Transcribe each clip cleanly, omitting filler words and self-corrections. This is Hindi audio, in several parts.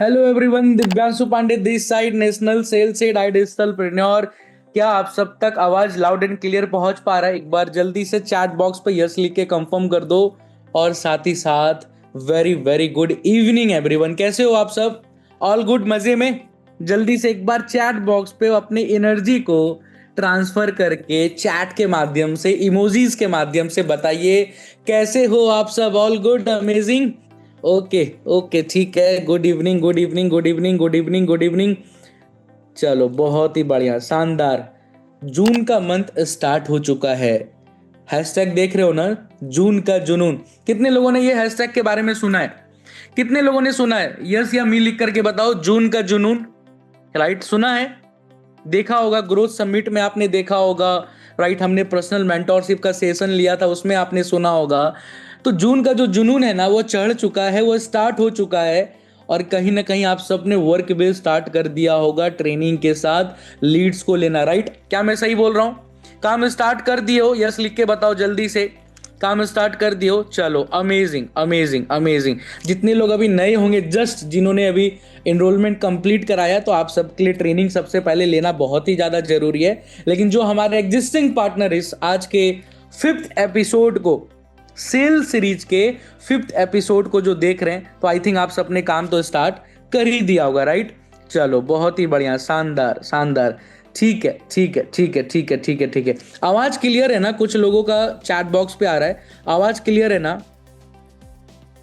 Hello everyone, Divyanshu Pandey this side, national sale से आई डिजिटल प्रेन्योर। क्या आप सब तक आवाज लाउड एंड क्लियर पहुंच पा रहा है? एक बार जल्दी से चैट बॉक्स पे यस लिख के कंफर्म कर दो। और साथ ही साथ very very good evening everyone, कैसे हो आप सब? ऑल गुड, मजे में? जल्दी से एक बार चैट बॉक्स पे अपनी एनर्जी को ट्रांसफर करके चैट के माध्यम से, इमोजीज के माध्यम से बताइए कैसे हो आप सब। All good, amazing, okay okay, ठीक है। Good evening, good evening, good evening, good evening, good evening. चलो, बहुत ही बढ़िया, शानदार। जून का मंथ स्टार्ट हो चुका है। हैशटैग देख रहे हो ना, जून का जुनून। कितने लोगों ने ये हैशटैग के बारे में सुना है? कितने लोगों ने सुना है? यस या मी लिख करके बताओ। जून का जुनून, राइट, सुना है, देखा होगा। ग्रोथ समिट में आपने देखा होगा, राइट। हमने पर्सनल मेंटोरशिप का सेशन लिया था, उसमें आपने सुना होगा। तो जून का जो जुनून है ना, वो चढ़ चुका है, वो स्टार्ट हो चुका है। और कहीं ना कहीं आप सबने वर्क भी स्टार्ट कर दिया होगा ट्रेनिंग के साथ लीड्स को लेना, राइट। क्या मैं सही बोल रहा हूं? काम स्टार्ट कर दिए हो? यस लिख के बताओ जल्दी से। काम स्टार्ट कर दियो? चलो, अमेजिंग अमेजिंग अमेजिंग। जितने लोग अभी नए होंगे, जस्ट जिन्होंने अभी एनरोलमेंट कंप्लीट कराया, तो आप सबके लिए ट्रेनिंग सबसे पहले लेना बहुत ही ज़्यादा जरूरी है। लेकिन जो हमारे एग्जिस्टिंग पार्टनर इस आज के 5th एपिसोड को, सेल सीरीज के 5th एपिसोड को जो देख रहे हैं, तो आई थिंक आप सबने काम तो स्टार्ट कर ही दिया होगा, राइट। चलो, बहुत ही बढ़िया, शानदार शानदार। ठीक है ठीक है ठीक है ठीक है ठीक है ठीक है। आवाज क्लियर है ना? कुछ लोगों का चैट बॉक्स पे आ रहा है, आवाज क्लियर है ना?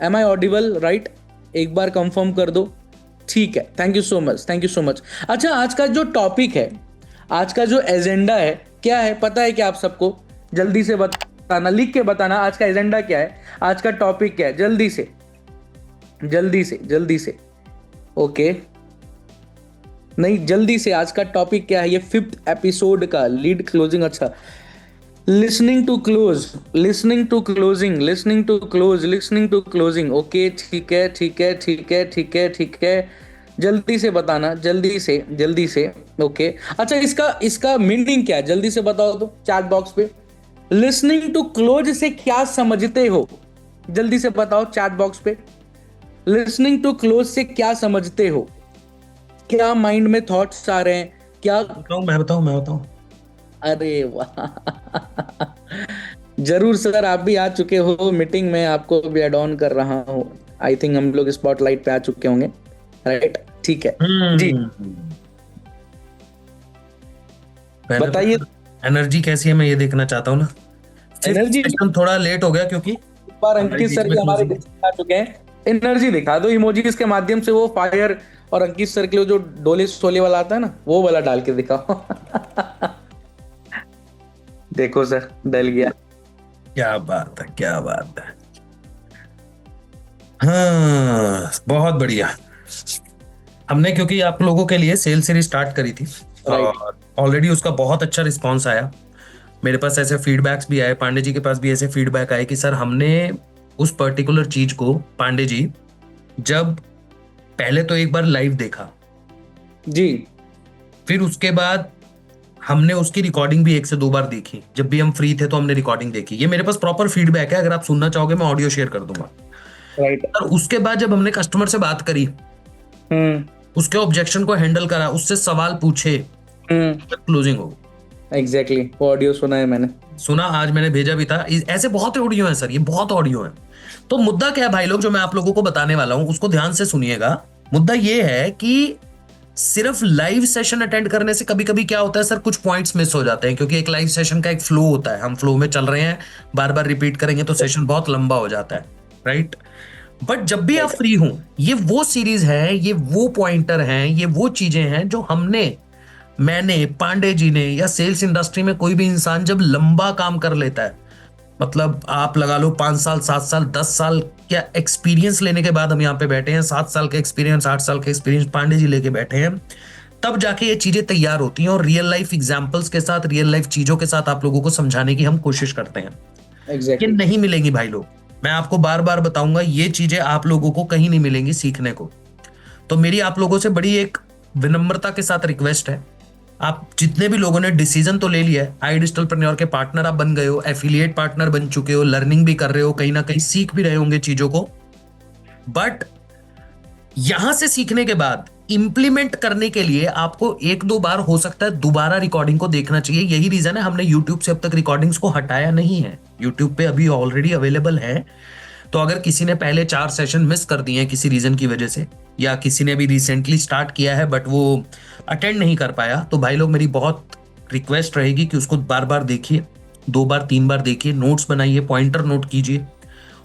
Am I audible, right? एक बार कंफर्म कर दो। ठीक है, thank you so much, thank you so much. अच्छा, आज का जो टॉपिक है, आज का जो एजेंडा है, क्या है पता है क्या आप सबको? जल्दी से बताना, लिख के बताना, आज का एजेंडा क्या है, आज का टॉपिक क्या है? जल्दी से जल्दी से जल्दी से। ओके, नहीं, जल्दी से, आज का टॉपिक क्या है? ये 5th एपिसोड का लीड क्लोजिंग। अच्छा, listening to close, listening to closing, listening to close, listening to closing. Okay, ठीक है ठीक है ठीक है ठीक है ठीक है। जल्दी से बताना, जल्दी से जल्दी से। ओके, अच्छा, इसका इसका मीनिंग क्या है? जल्दी से बताओ तो चैट बॉक्स पे। लिसनिंग टू क्लोज से क्या समझते हो? जल्दी से बताओ चैट बॉक्स पे। लिसनिंग टू क्लोज से क्या समझते हो? क्या माइंड में थॉट्स आ रहे हैं? क्या मैं बताऊं। अरे वाह जरूर सर, आप भी आ चुके हो मीटिंग में, आपको भी एड ऑन कर रहा हूँ। आई थिंक हम लोग स्पॉटलाइट पे आ चुके होंगे, राइट। ठीक है जी, हम्म पहले तो बताइए। एनर्जी कैसी है मैं ये देखना चाहता हूँ ना। फिफ्थ एनर्जी, सेशन थोड़ा लेट हो गया क्योंकि एक बार हमारे अंकित बीच सर में भी हमारे क्लोजिंग। बीच में आ चुके हैं। एनर्जी दिखा दो इमोजीज के माध्यम से, वो फायर और अंकित सर के लिए जो डोले शोले वाला आता है ना, वो वाला डाल के दिखाओ देखो सर, डल गया। क्या बात है, क्या बात है। हाँ, बहुत बढ़िया। हमने क्योंकि आप लोगों के लिए सेल सीरीज स्टार्ट करी थी राइट, और ऑलरेडी उसका बहुत अच्छा रिस्पॉन्स आया। मेरे पास ऐसे फीडबैक्स भी आए, पांडे जी के पास भी ऐसे फीडबैक आए कि सर हमने उस पर्टिकुलर चीज को, पांडे जी, जब पहले तो एक बार लाइव देखा, जी, फिर उसके बाद हमने उसकी रिकॉर्डिंग भी 1 से 2 बार देखी। जब भी हम फ्री थे तो हमने रिकॉर्डिंग देखी। ये मेरे पास प्रॉपर फीडबैक है, अगर आप सुनना चाहोगे मैं ऑडियो शेयर कर दूंगा। राइट, और उसके बाद जब हमने कस्टमर से बात करी, हम्म, उसके ऑब्जेक्शन को हैंडल करा, उससे सवाल पूछे, हम्म, तब क्लोजिंग हो। एग्जैक्टली, वो ऑडियो सुना है मैंने। सुना, आज मैंने भेजा भी था। ऐसे बहुत ऑडियो है सर, ये बहुत ऑडियो है। तो मुद्दा क्या है भाई लोग, जो मैं आप लोगों को बताने वाला हूं उसको ध्यान से सुनिएगा। मुद्दा ये है कि सिर्फ लाइव सेशन अटेंड करने से कभी कभी क्या होता है सर, कुछ पॉइंट्स मिस हो जाते हैं, क्योंकि एक लाइव सेशन का एक फ्लो होता है, हम फ्लो में चल रहे हैं, बार बार रिपीट करेंगे तो सेशन बहुत लंबा हो जाता है, राइट। बट जब भी आप फ्री हो, ये वो सीरीज है, ये वो पॉइंटर हैं, ये वो चीजें हैं जो मैंने, पांडे जी ने, या सेल्स इंडस्ट्री में कोई भी इंसान जब लंबा काम कर लेता है, मतलब आप लगा लो 5 साल, 7 साल, 10 साल क्या एक्सपीरियंस लेने के बाद हम यहाँ पे बैठे हैं, 7 साल का एक्सपीरियंस, 8 साल का एक्सपीरियंस पांडे जी लेके बैठे हैं, तब जाके ये चीजें तैयार होती हैं और रियल लाइफ एग्जांपल्स के साथ, रियल लाइफ चीजों के साथ आप लोगों को समझाने की हम कोशिश करते हैं। ये एग्जैक्टली, नहीं मिलेंगी भाई लोग, मैं आपको बार बार बताऊंगा, ये चीजें आप लोगों को कहीं नहीं मिलेंगी सीखने को। तो मेरी आप लोगों से बड़ी एक विनम्रता के साथ रिक्वेस्ट है, आप जितने भी लोगों ने डिसीजन तो ले लिया है, आई डिजिटल प्रेन्योर के पार्टनर आप बन गए हो, एफिलिएट पार्टनर बन चुके हो, लर्निंग भी कर रहे हो, कहीं ना कहीं सीख भी रहे होंगे चीजों को, बट यहां से सीखने के बाद इंप्लीमेंट करने के लिए आपको एक दो बार हो सकता है दोबारा रिकॉर्डिंग को देखना चाहिए। यही रीजन है हमने यूट्यूब से अब तक रिकॉर्डिंग्स को हटाया नहीं है, यूट्यूब पे अभी ऑलरेडी अवेलेबल है। तो अगर किसी ने पहले 4 सेशन मिस कर दिए हैं किसी रीजन की वजह से, या किसी ने भी रिसेंटली स्टार्ट किया है बट वो अटेंड नहीं कर पाया, तो भाई लोग मेरी बहुत रिक्वेस्ट रहेगी कि उसको बार बार देखिए, 2 बार 3 बार देखिए, नोट्स बनाइए, पॉइंटर नोट कीजिए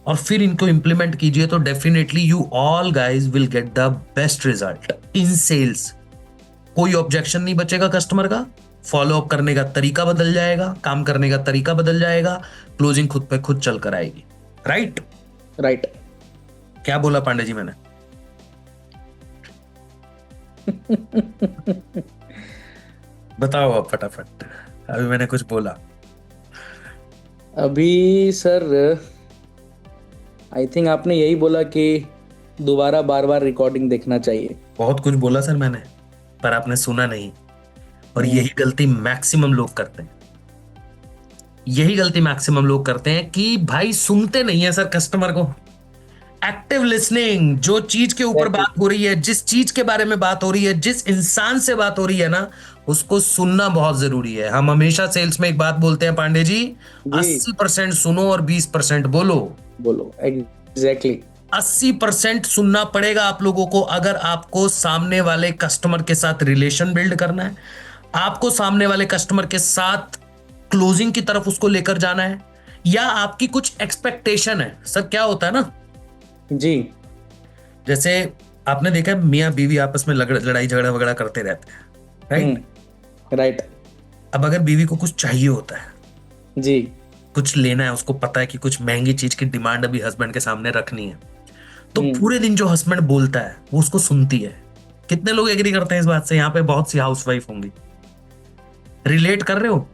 और फिर इनको इंप्लीमेंट कीजिए। तो definitely you all guys will get the best result in sales. कोई ऑब्जेक्शन नहीं बचेगा कस्टमर का, फॉलो अप करने का तरीका बदल जाएगा, काम करने का तरीका बदल जाएगा, क्लोजिंग खुद पे खुद चल कर आएगी। Right right. क्या बोला पांडे जी मैंने? बताओ आप फटाफट, अभी मैंने कुछ बोला? अभी सर आई थिंक आपने यही बोला कि दोबारा बार बार रिकॉर्डिंग देखना चाहिए। बहुत कुछ बोला सर मैंने, पर आपने सुना नहीं। और यही गलती मैक्सिमम लोग करते हैं, यही गलती मैक्सिमम लोग करते हैं कि भाई सुनते नहीं है सर कस्टमर को। एक्टिव लिसनिंग, जो चीज के ऊपर बात हो रही है, जिस चीज के बारे में बात हो रही है, जिस इंसान से बात हो रही है ना, उसको सुनना बहुत जरूरी है। हम हमेशा सेल्स में एक बात बोलते हैं पांडे जी, 80% सुनो और 20% बोलो। बोलो एग्जैक्टली। 80% सुनना पड़ेगा आप लोगों को अगर आपको सामने वाले कस्टमर के साथ रिलेशन बिल्ड करना है, आपको सामने वाले कस्टमर के साथ क्लोजिंग की तरफ उसको लेकर जाना है, या आपकी कुछ एक्सपेक्टेशन है। सर क्या होता है ना जी, जैसे आपने देखा मियां बीवी आपस में लड़ाई झगड़ा वगड़ा करते रहते हैं, राइट? राइट। अब अगर बीवी को कुछ चाहिए होता है, जी, कुछ लेना है, उसको पता है कि कुछ महंगी चीज की डिमांड अभी हस्बैंड के सामने रखनी है, तो पूरे दिन जो हस्बैंड बोलता है वो उसको सुनती है। कितने लोग एग्री करते हैं इस बात से? यहाँ पे बहुत सी हाउसवाइफ होंगी, रिलेट कर रहे हो?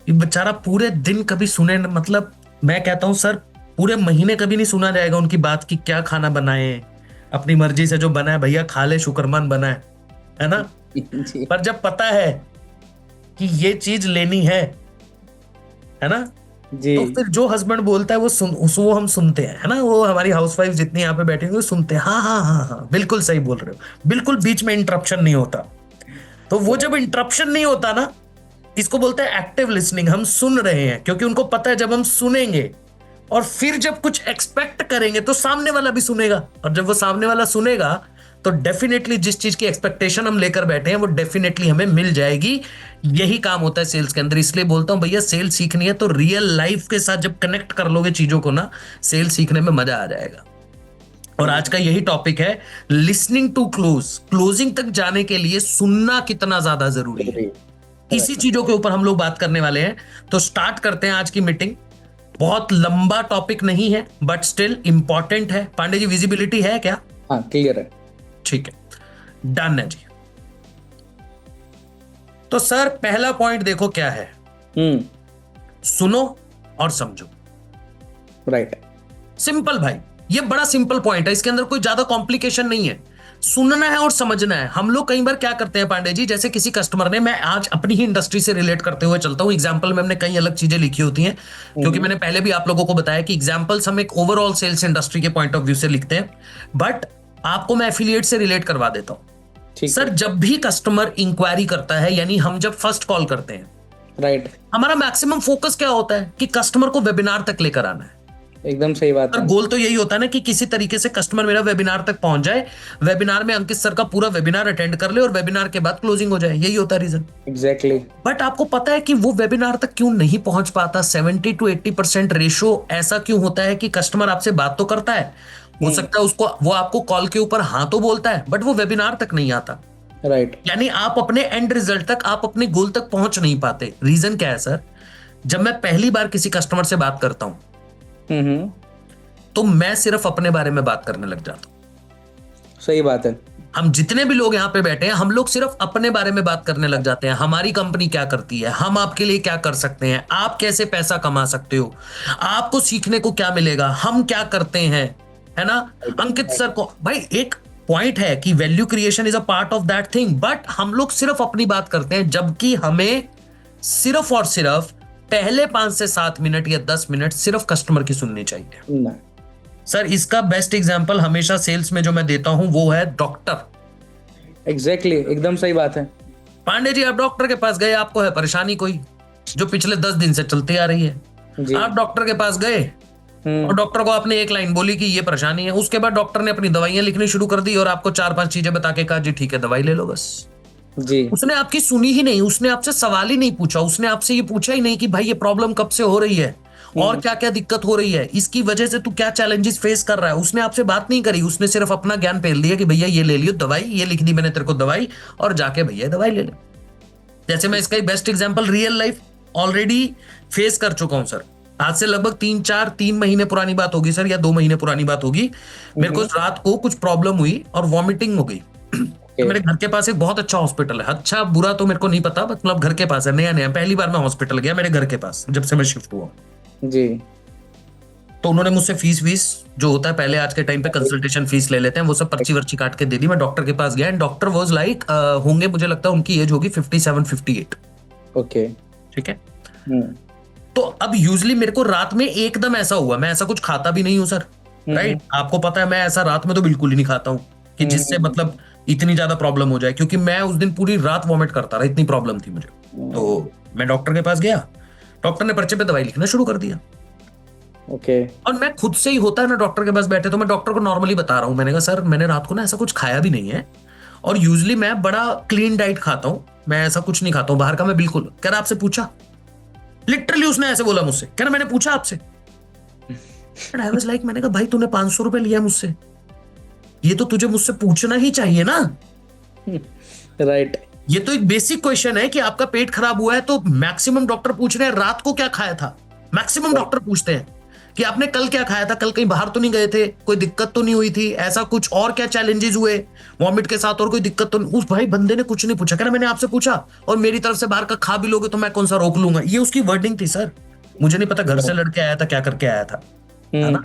ये बेचारा पूरे दिन कभी सुने, मतलब मैं कहता हूं सर पूरे महीने कभी नहीं सुना जाएगा उनकी बात की क्या खाना बनाए, अपनी मर्जी से जो बनाए भैया खा ले, शुक्रमान बनाए, है ना? पर जब पता है कि ये चीज लेनी है ना, जी, तो फिर जो हस्बैंड बोलता है वो हम सुनते हैं, है ना? वो हमारी हाउसवाइफ जितनी यहाँ पे बैठी हुई सुनते हैं, हाँ हाँ हाँ हाँ बिल्कुल सही बोल रहे हो, बिल्कुल बीच में इंटरप्शन नहीं होता। तो वो जब इंटरप्शन नहीं होता ना, इसको बोलते हैं एक्टिव लिसनिंग। हम सुन रहे हैं क्योंकि उनको पता है जब हम सुनेंगे और फिर जब कुछ एक्सपेक्ट करेंगे तो सामने वाला भी सुनेगा, और जब वो सामने वाला सुनेगा तो डेफिनेटली जिस चीज की एक्सपेक्टेशन हम लेकर बैठे हैं वो डेफिनेटली हमें मिल जाएगी। यही काम होता है सेल्स के अंदर। इसलिए बोलता हूं भैया सेल्स सीखनी है तो रियल लाइफ के साथ जब कनेक्ट कर लोगे चीजों को ना, सेल्स सीखने में मजा आ जाएगा। और आज का यही टॉपिक है, लिसनिंग टू क्लोज। क्लोजिंग तक जाने के लिए सुनना कितना ज्यादा जरूरी है, इसी चीजों के ऊपर हम लोग बात करने वाले हैं। तो स्टार्ट करते हैं आज की मीटिंग। बहुत लंबा टॉपिक नहीं है बट स्टिल इंपॉर्टेंट है। पांडे जी विजिबिलिटी है क्या? हाँ क्लियर है। ठीक है, डन है जी। तो सर पहला पॉइंट देखो क्या है, सुनो और समझो। राइट। सिंपल भाई, ये बड़ा सिंपल पॉइंट है, इसके अंदर कोई ज्यादा कॉम्प्लिकेशन नहीं है। सुनना है और समझना है। हम लोग कई बार क्या करते हैं पांडे जी, जैसे किसी कस्टमर ने, मैं आज अपनी ही इंडस्ट्री से रिलेट करते हुए चलता हूं, एग्जांपल में हमने कई अलग चीजें लिखी होती हैं क्योंकि मैंने पहले भी आप लोगों को बताया कि एग्जांपल्स हम एक ओवरऑल सेल्स इंडस्ट्री के पॉइंट ऑफ व्यू से लिखते हैं, बट आपको मैं एफिलिएट से रिलेट करवा देता हूं। सर जब भी कस्टमर इंक्वायरी करता है, यानी हम जब फर्स्ट कॉल करते हैं, राइट, हमारा मैक्सिमम फोकस क्या होता है कि कस्टमर को वेबिनार तक लेकर आना है। एकदम सही बात है। गोल तो यही होता है ना कि किसी तरीके से कस्टमर मेरा वेबिनार तक पहुंच जाए, वेबिनार में अंकित सर का पूरा वेबिनार अटेंड कर ले और वेबिनार के बाद क्लोजिंग हो जाए। यही होता है रीजन। एग्जैक्टली। बट आपको पता है कि वो वेबिनार तक क्यों नहीं पहुंच पाता? 70 to 80% रेशो ऐसा क्यों होता है कि कस्टमर आपसे बात तो करता है, हो सकता है उसको वो आपको कॉल के ऊपर हाँ तो बोलता है, बट वो वेबिनार तक नहीं आता। राइट। यानी आप अपने एंड रिजल्ट तक, आप अपने गोल तक पहुंच नहीं पाते। रीजन क्या है सर? जब मैं पहली बार किसी कस्टमर से बात करता हूं तो मैं सिर्फ अपने बारे में बात करने लग जाता हूं। सही बात है। हम जितने भी लोग यहां पे बैठे हैं, हम लोग सिर्फ अपने बारे में बात करने लग जाते हैं। हमारी कंपनी क्या करती है, हम आपके लिए क्या कर सकते हैं, आप कैसे पैसा कमा सकते हो, आपको सीखने को क्या मिलेगा, हम क्या करते हैं, है ना? अंकित सर को भाई एक पॉइंट है कि value creation is a part of that thing, but हम लोग सिर्फ अपनी बात करते हैं, जबकि हमें सिर्फ और सिर्फ पहले 5 से 7 मिनट या 10 मिनट सिर्फ कस्टमर की सुननी चाहिए। सर इसका बेस्ट एग्जांपल हमेशा सेल्स में जो मैं देता हूं वो है डॉक्टर। एग्जैक्टली, एकदम सही बात है। पांडे जी आप डॉक्टर के पास गए, आपको है परेशानी कोई जो पिछले 10 दिन से चलती आ रही है, जी। आप डॉक्टर के पास गए और डॉक्टर को आपने एक लाइन बोली कि ये परेशानी है, उसके बाद डॉक्टर ने अपनी दवाइयां लिखनी शुरू कर दी और आपको 4-5 चीजें बता के कहा जी ठीक है दवाई ले लो बस। जी। उसने आपकी सुनी ही नहीं, उसने आपसे सवाल ही नहीं पूछा, उसने आपसे ये पूछा ही नहीं कि भाई ये प्रॉब्लम कब से हो रही है और क्या क्या दिक्कत हो रही है, इसकी वजह से तू क्या चैलेंजेस फेस कर रहा है। उसने आपसे बात नहीं करी, उसने सिर्फ अपना ज्ञान फेल दिया कि भैया ये ले लियो दवाई, ये लिख दी मैंने तेरे को दवाई और जाके भैया दवाई ले ले। जैसे मैं इसका best example real life already face कर चुका हूं सर। आज से लगभग 3 महीने पुरानी बात होगी सर, या 2 महीने पुरानी बात होगी। मेरे को रात को कुछ प्रॉब्लम हुई और वॉमिटिंग हो गई। तो मेरे घर के पास एक बहुत अच्छा हॉस्पिटल है, अच्छा बुरा तो मेरे को नहीं पता, मतलब घर के पास है, नया नया पहली बार मैं हॉस्पिटल गया मेरे घर के पास जब से मैं शिफ्ट हुआ जी। तो उन्होंने मुझसे फीस जो होता है पहले आज के टाइम पे कंसल्टेशन फीस ले लेते हैं, वो सब पर्ची वर्ची काट के दे दी। मैं डॉक्टर के पास गया एंड डॉक्टर वाज लाइक होंगे मुझे लगता है उनकी एज होगी 57-58। ओके। ठीक है। तो अब यूजली मेरे को रात में एकदम ऐसा हुआ, मैं ऐसा कुछ खाता भी नहीं हूं सर, राइट। आपको पता है मैं ऐसा रात में तो बिल्कुल ही नहीं खाता हूं कि जिससे मतलब इतनी ज्यादा प्रॉब्लम हो जाए, क्योंकि मैं उस दिन पूरी रात वॉमिट करता रहा, इतनी प्रॉब्लम थी मुझे। तो मैं डॉक्टर के पास गया, डॉक्टर ने पर्चे पे दवाई लिखना शुरू कर दिया। ओके। और मैं खुद से ही, होता है ना डॉक्टर के पास बैठे तो मैं डॉक्टर को नॉर्मली बता रहा हूँ, मैंने कहा सर मैंने रात को ना ऐसा कुछ खाया भी नहीं है और यूजली मैं बड़ा क्लीन डाइट खाता हूँ, मैं ऐसा कुछ नहीं खाता हूँ बाहर का, मैं बिल्कुल। कह रहा आपसे पूछा, लिटरली उसने ऐसे बोला मुझसे, कह रहा मैंने पूछा आपसे। आई वाज लाइक, मैंने कहा भाई तूने 500 रुपए लिया मुझसे, ये तो तुझे मुझसे पूछना ही चाहिए ना, राइट। ये तो एक बेसिक क्वेश्चन है कि आपका पेट खराब हुआ है तो मैक्सिमम डॉक्टर पूछ रहे हैं रात को क्या खाया था, मैक्सिमम डॉक्टर पूछते हैं कि आपने कल क्या खाया था, कल कहीं बाहर तो नहीं गए थे, कोई दिक्कत तो नहीं हुई थी, ऐसा कुछ और क्या चैलेंजेस हुए वॉमिट के साथ, और कोई दिक्कत तो नहीं। उस भाई बंदे ने कुछ नहीं पूछा, कहना मैंने आपसे पूछा और मेरी तरफ से बाहर का खा भी लोगे तो मैं कौन सा रोक लूंगा, ये उसकी वर्डिंग थी सर। मुझे नहीं पता घर से लड़के आया था क्या करके आया था, है ना।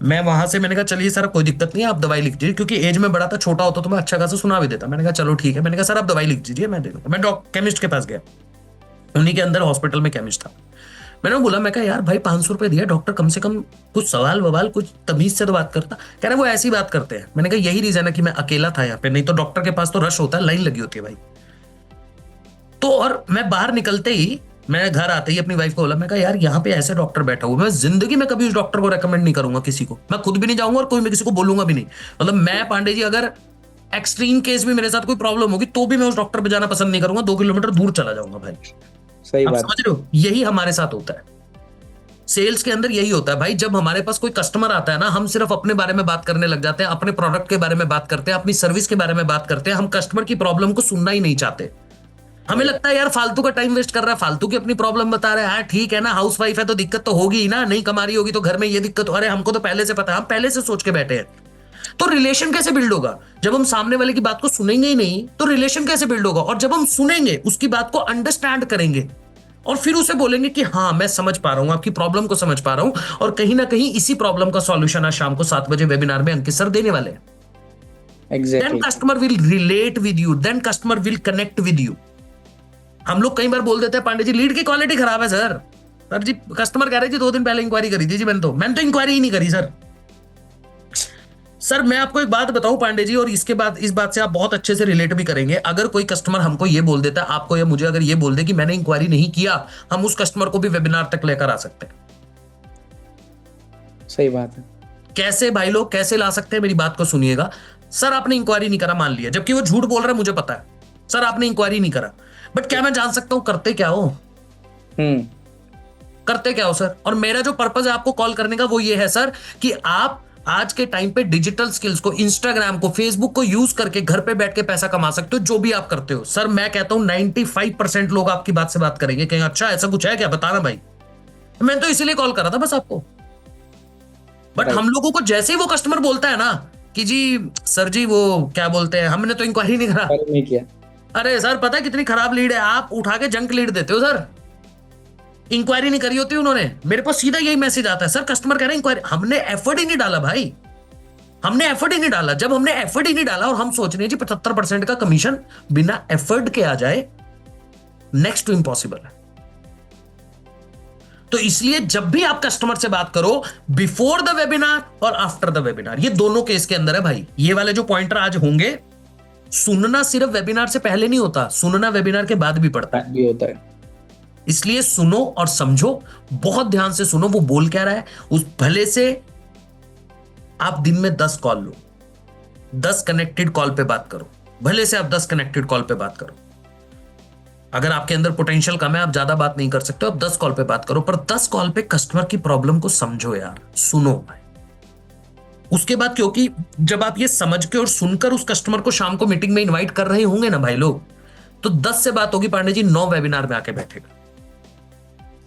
मैं वहां से मैंने कहा चलिए सर कोई दिक्कत नहीं है, आप दवाई लिख दीजिए, क्योंकि एज में बड़ा था, छोटा होता तो मैं अच्छा खासा सुना भी देता। मैंने कहा चलो ठीक है, मैंने कहा सर आप दवाई लिख दीजिए मैं दे दूंगा। मैं केमिस्ट के पास गया, उन्हीं के अंदर हॉस्पिटल में केमिस्ट था। मैंने बोला, मैं कहा यार भाई 500 रुपए दिया, डॉक्टर कम से कम कुछ सवाल ववाल कुछ तमीज से तो बात करता। कह रहे वो ऐसी बात करते हैं। मैंने कहा यही रीजन है कि मैं अकेला था यहाँ पे, नहीं तो डॉक्टर के पास तो रश होता है, लाइन लगी होती है भाई। तो और मैं बाहर निकलते ही, मैं घर आते ही अपनी वाइफ को बोला, मैं कहा यार यहाँ पे ऐसे डॉक्टर बैठा हुआ, मैं जिंदगी में कभी उस डॉक्टर को रेकमेंड नहीं करूंगा किसी को, मैं खुद भी नहीं जाऊंगा और कोई मैं किसी को बोलूंगा भी नहीं। मतलब मैं पांडे जी अगर एक्सट्रीम केस में मेरे साथ कोई प्रॉब्लम होगी तो भी मैं उस डॉक्टर पे जाना पसंद नहीं करूंगा, 2 किलोमीटर दूर चला जाऊंगा भाई। सही आप बात। समझ रहे हो, यही हमारे साथ होता है सेल्स के अंदर, यही होता है भाई। जब हमारे पास कोई कस्टमर आता है ना, हम सिर्फ अपने बारे में बात करने लग जाते हैं, अपने प्रोडक्ट के बारे में बात करते हैं, अपनी सर्विस के बारे में बात करते हैं, हम कस्टमर की प्रॉब्लम को सुनना ही नहीं चाहते। हमें लगता है यार फालतू का टाइम वेस्ट कर रहा है, फालतू की अपनी प्रॉब्लम बता रहा है। हाँ ठीक है ना, हाउस वाइफ है तो दिक्कत तो होगी ही ना, नहीं कमा रही होगी तो घर में ये दिक्कत, अरे हमको तो पहले से पता है, हम पहले से सोच के बैठे हैं। तो रिलेशन कैसे बिल्ड होगा जब हम सामने वाले की बात को सुनेंगे ही नहीं, तो रिलेशन कैसे बिल्ड होगा। और जब हम सुनेंगे, उसकी बात को अंडरस्टैंड करेंगे और फिर उसे बोलेंगे कि हाँ मैं समझ पा रहा हूं, आपकी प्रॉब्लम को समझ पा रहा हूं, और कहीं ना कहीं इसी प्रॉब्लम का सॉल्यूशन आज शाम को 7 बजे वेबिनार में अंकित सर देने वाले हैं। Exactly. Then customer will relate with you, then customer will connect with you. हम लोग कई बार बोल देते हैं पांडे जी लीड की क्वालिटी खराब है सर। सर जी कस्टमर कह रहे जी 2 दिन पहले इंक्वायरी करी थी जी, मैंने तो इंक्वायरी ही नहीं करी सर। सर मैं आपको एक बात बताऊं पांडे जी, और इसके बाद इस बात से आप बहुत अच्छे से रिलेट भी करेंगे। अगर कोई कस्टमर हमको ये बोल देता है, आपको या मुझे अगर ये बोल दे कि मैंने इंक्वायरी नहीं किया, हम उस कस्टमर को भी वेबिनार तक लेकर आ सकते हैं। सही बात है। कैसे भाई लोग, कैसे ला सकते हैं, मेरी बात को सुनिएगा। सर आपने इंक्वायरी नहीं करा मान लिया, जबकि वो झूठ बोल रहा है मुझे पता है, सर आपने इंक्वायरी नहीं करा, बट क्या मैं जान सकता हूं करते क्या हो, करते क्या हो सर। और मेरा जो पर्पज है आपको कॉल करने का वो ये है सर कि आप आज के टाइम पे डिजिटल स्किल्स को, इंस्टाग्राम को, फेसबुक को यूज करके घर पे बैठ के पैसा कमा सकते हो, जो भी आप करते हो। सर मैं कहता हूं 95% लोग आपकी बात से बात करेंगे, कहेंगे अच्छा ऐसा कुछ है क्या, बताना भाई। मैं तो इसीलिए कॉल करा था बस आपको। बट हम लोगों को जैसे ही वो कस्टमर बोलता है ना कि जी सर जी वो क्या बोलते हैं, हमने तो इंक्वायरी नहीं करा, नहीं किया। अरे सर पता है कितनी खराब लीड है, आप उठा के जंक लीड देते हो सर। इंक्वायरी नहीं करी होती उन्होंने, मेरे पास सीधा यही मैसेज आता है, सर कस्टमर कह रहे हैं इंक्वायरी, हमने एफर्ट ही नहीं डाला भाई, हमने एफर्ट ही नहीं डाला। जब हमने एफर्ट ही नहीं डाला और हम सोच रहे हैं जी 75% का कमीशन बिना एफर्ट के आ जाए, नेक्स्ट टू इम्पॉसिबल है। तो इसलिए जब भी आप कस्टमर से बात करो, बिफोर द वेबिनार और आफ्टर द वेबिनार, ये दोनों केस के अंदर है भाई। ये वाले जो पॉइंटर आज होंगे, सुनना सिर्फ वेबिनार से पहले नहीं होता, सुनना वेबिनार के बाद भी पड़ता है। भी होता है। इसलिए सुनो और समझो, बहुत ध्यान से सुनो वो बोल क्या रहा है। उस भले से आप दिन में 10 कॉल लो, 10 कनेक्टेड कॉल पे बात करो, भले से आप 10 कनेक्टेड कॉल पे बात करो। अगर आपके अंदर पोटेंशियल कम है, आप ज्यादा बात नहीं कर सकते, आप 10 कॉल पे बात करो, पर 10 कॉल पे कस्टमर की प्रॉब्लम को समझो यार, सुनो भाई। उसके बाद, क्योंकि जब आप ये समझ के और सुनकर उस कस्टमर को शाम को मीटिंग में इनवाइट कर रहे होंगे ना भाई लोग, तो 10 से बात होगी पांडे जी, 9 वेबिनार में आके बैठेगा,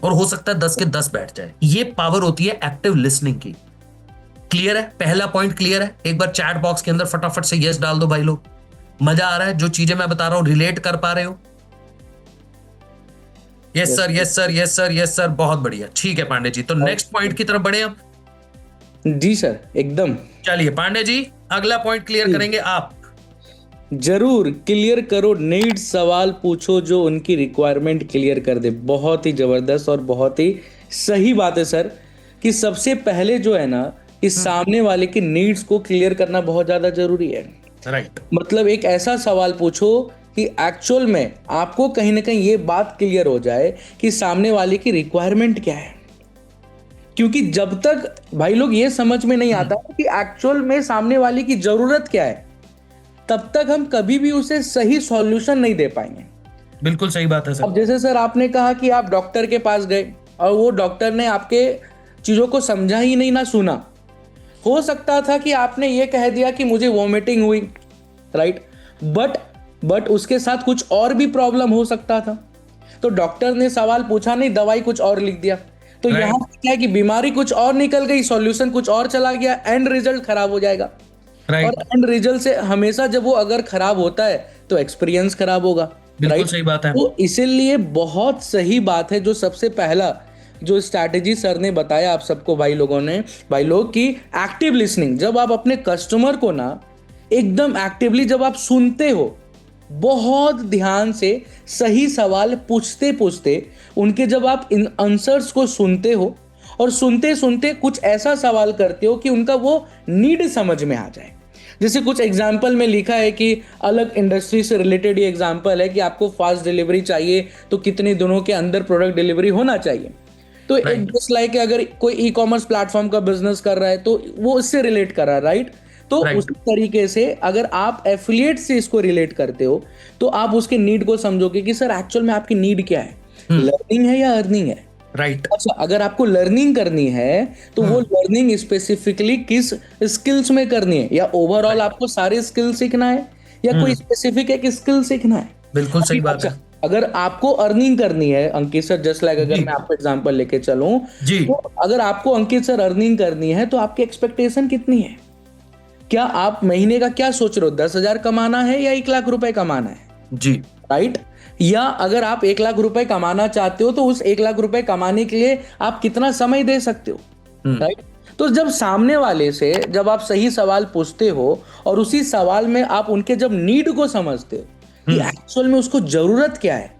और हो सकता है 10 के 10 बैठ जाए। ये पावर होती है एक्टिव लिसनिंग की। क्लियर है? पहला पॉइंट क्लियर है? एक बार चैट बॉक्स के अंदर फटाफट से यस डाल दो भाई लोग। मजा आ रहा है? जो चीजें मैं बता रहा हूं रिलेट कर पा रहे हो? Yes sir, yes sir, yes sir, yes sir, बहुत बढ़िया। ठीक है पांडे जी, तो नेक्स्ट पॉइंट की तरफ बढ़े अब। जी सर, एकदम। चलिए पांडे जी, अगला पॉइंट क्लियर करेंगे आप। जरूर क्लियर करो, नीड सवाल पूछो जो उनकी रिक्वायरमेंट क्लियर कर दे। बहुत ही जबरदस्त और बहुत ही सही बात है सर, कि सबसे पहले जो है ना, इस सामने वाले की नीड्स को क्लियर करना बहुत ज्यादा जरूरी है। राइट। मतलब एक ऐसा सवाल पूछो कि एक्चुअल में आपको कहीं ना कहीं ये बात क्लियर हो जाए कि सामने वाले की रिक्वायरमेंट क्या है। क्योंकि जब तक भाई लोग ये समझ में नहीं आता कि एक्चुअल में सामने वाले की जरूरत क्या है, तब तक हम कभी भी उसे सही सॉल्यूशन नहीं दे पाएंगे। बिल्कुल सही बात है सर। अब जैसे सर आपने कहा कि आप डॉक्टर के पास गए और वो डॉक्टर ने आपके चीजों को समझा ही नहीं ना सुना। हो सकता था कि आपने ये कह दिया कि मुझे वॉमिटिंग हुई, राइट, बट उसके साथ कुछ और भी प्रॉब्लम हो सकता था। तो डॉक्टर ने सवाल पूछा नहीं, दवाई कुछ और लिख दिया। तो यहाँ क्या है कि बीमारी कुछ और निकल गई, सॉल्यूशन कुछ और चला गया, एंड रिजल्ट खराब हो जाएगा। और एंड रिजल्ट से हमेशा जब वो अगर खराब होता है तो एक्सपीरियंस खराब होगा। बिल्कुल सही बात है। तो इसीलिए बहुत सही बात है जो सबसे पहला जो स्ट्रैटेजी सर ने बताया आप सबको भाई लोग की एक्टिव लिसनिंग। जब आप अपने कस्टमर को ना एकदम एक्टिवली जब आप सुनते हो, बहुत ध्यान से सही सवाल पूछते पूछते उनके जब आप इन आंसर्स को सुनते हो और सुनते सुनते कुछ ऐसा सवाल करते हो कि उनका वो नीड समझ में आ जाए। जैसे कुछ एग्जाम्पल में लिखा है कि अलग इंडस्ट्री से रिलेटेड ये एग्जाम्पल है कि आपको फास्ट डिलीवरी चाहिए तो कितने दिनों के अंदर प्रोडक्ट डिलीवरी होना चाहिए। तो एक जस्ट लाइक अगर कोई ई कॉमर्स प्लेटफॉर्म का बिजनेस कर रहा है तो वो उससे रिलेट कर रहा है, राइट। तो उसी तरीके से अगर आप एफिलिएट से इसको रिलेट करते हो तो आप उसके नीड को समझोगे कि सर एक्चुअल में आपकी नीड क्या है, लर्निंग है या अर्निंग है। राइट। अच्छा, अगर आपको लर्निंग करनी है तो वो लर्निंग स्पेसिफिकली किस स्किल्स में करनी है, या ओवरऑल आपको सारे स्किल सीखना है, या कोई स्पेसिफिक एक स्किल सीखना है। बिल्कुल सही बात है। अगर आपको अर्निंग करनी है अंकित सर, जस्ट लाइक अगर मैं आपको एग्जांपल लेके चलूं तो अगर आपको अंकित सर अर्निंग करनी है तो आपकी एक्सपेक्टेशन कितनी है? क्या आप महीने का क्या सोच रहे हो, 10,000 कमाना है या 1 लाख रुपए कमाना है? जी, राइट। या अगर आप 1 लाख रुपए कमाना चाहते हो तो उस 1 लाख रुपए कमाने के लिए आप कितना समय दे सकते हो, राइट। तो जब सामने वाले से जब आप सही सवाल पूछते हो और उसी सवाल में आप उनके जब नीड को समझते हो कि एक्चुअल में उसको जरूरत क्या है,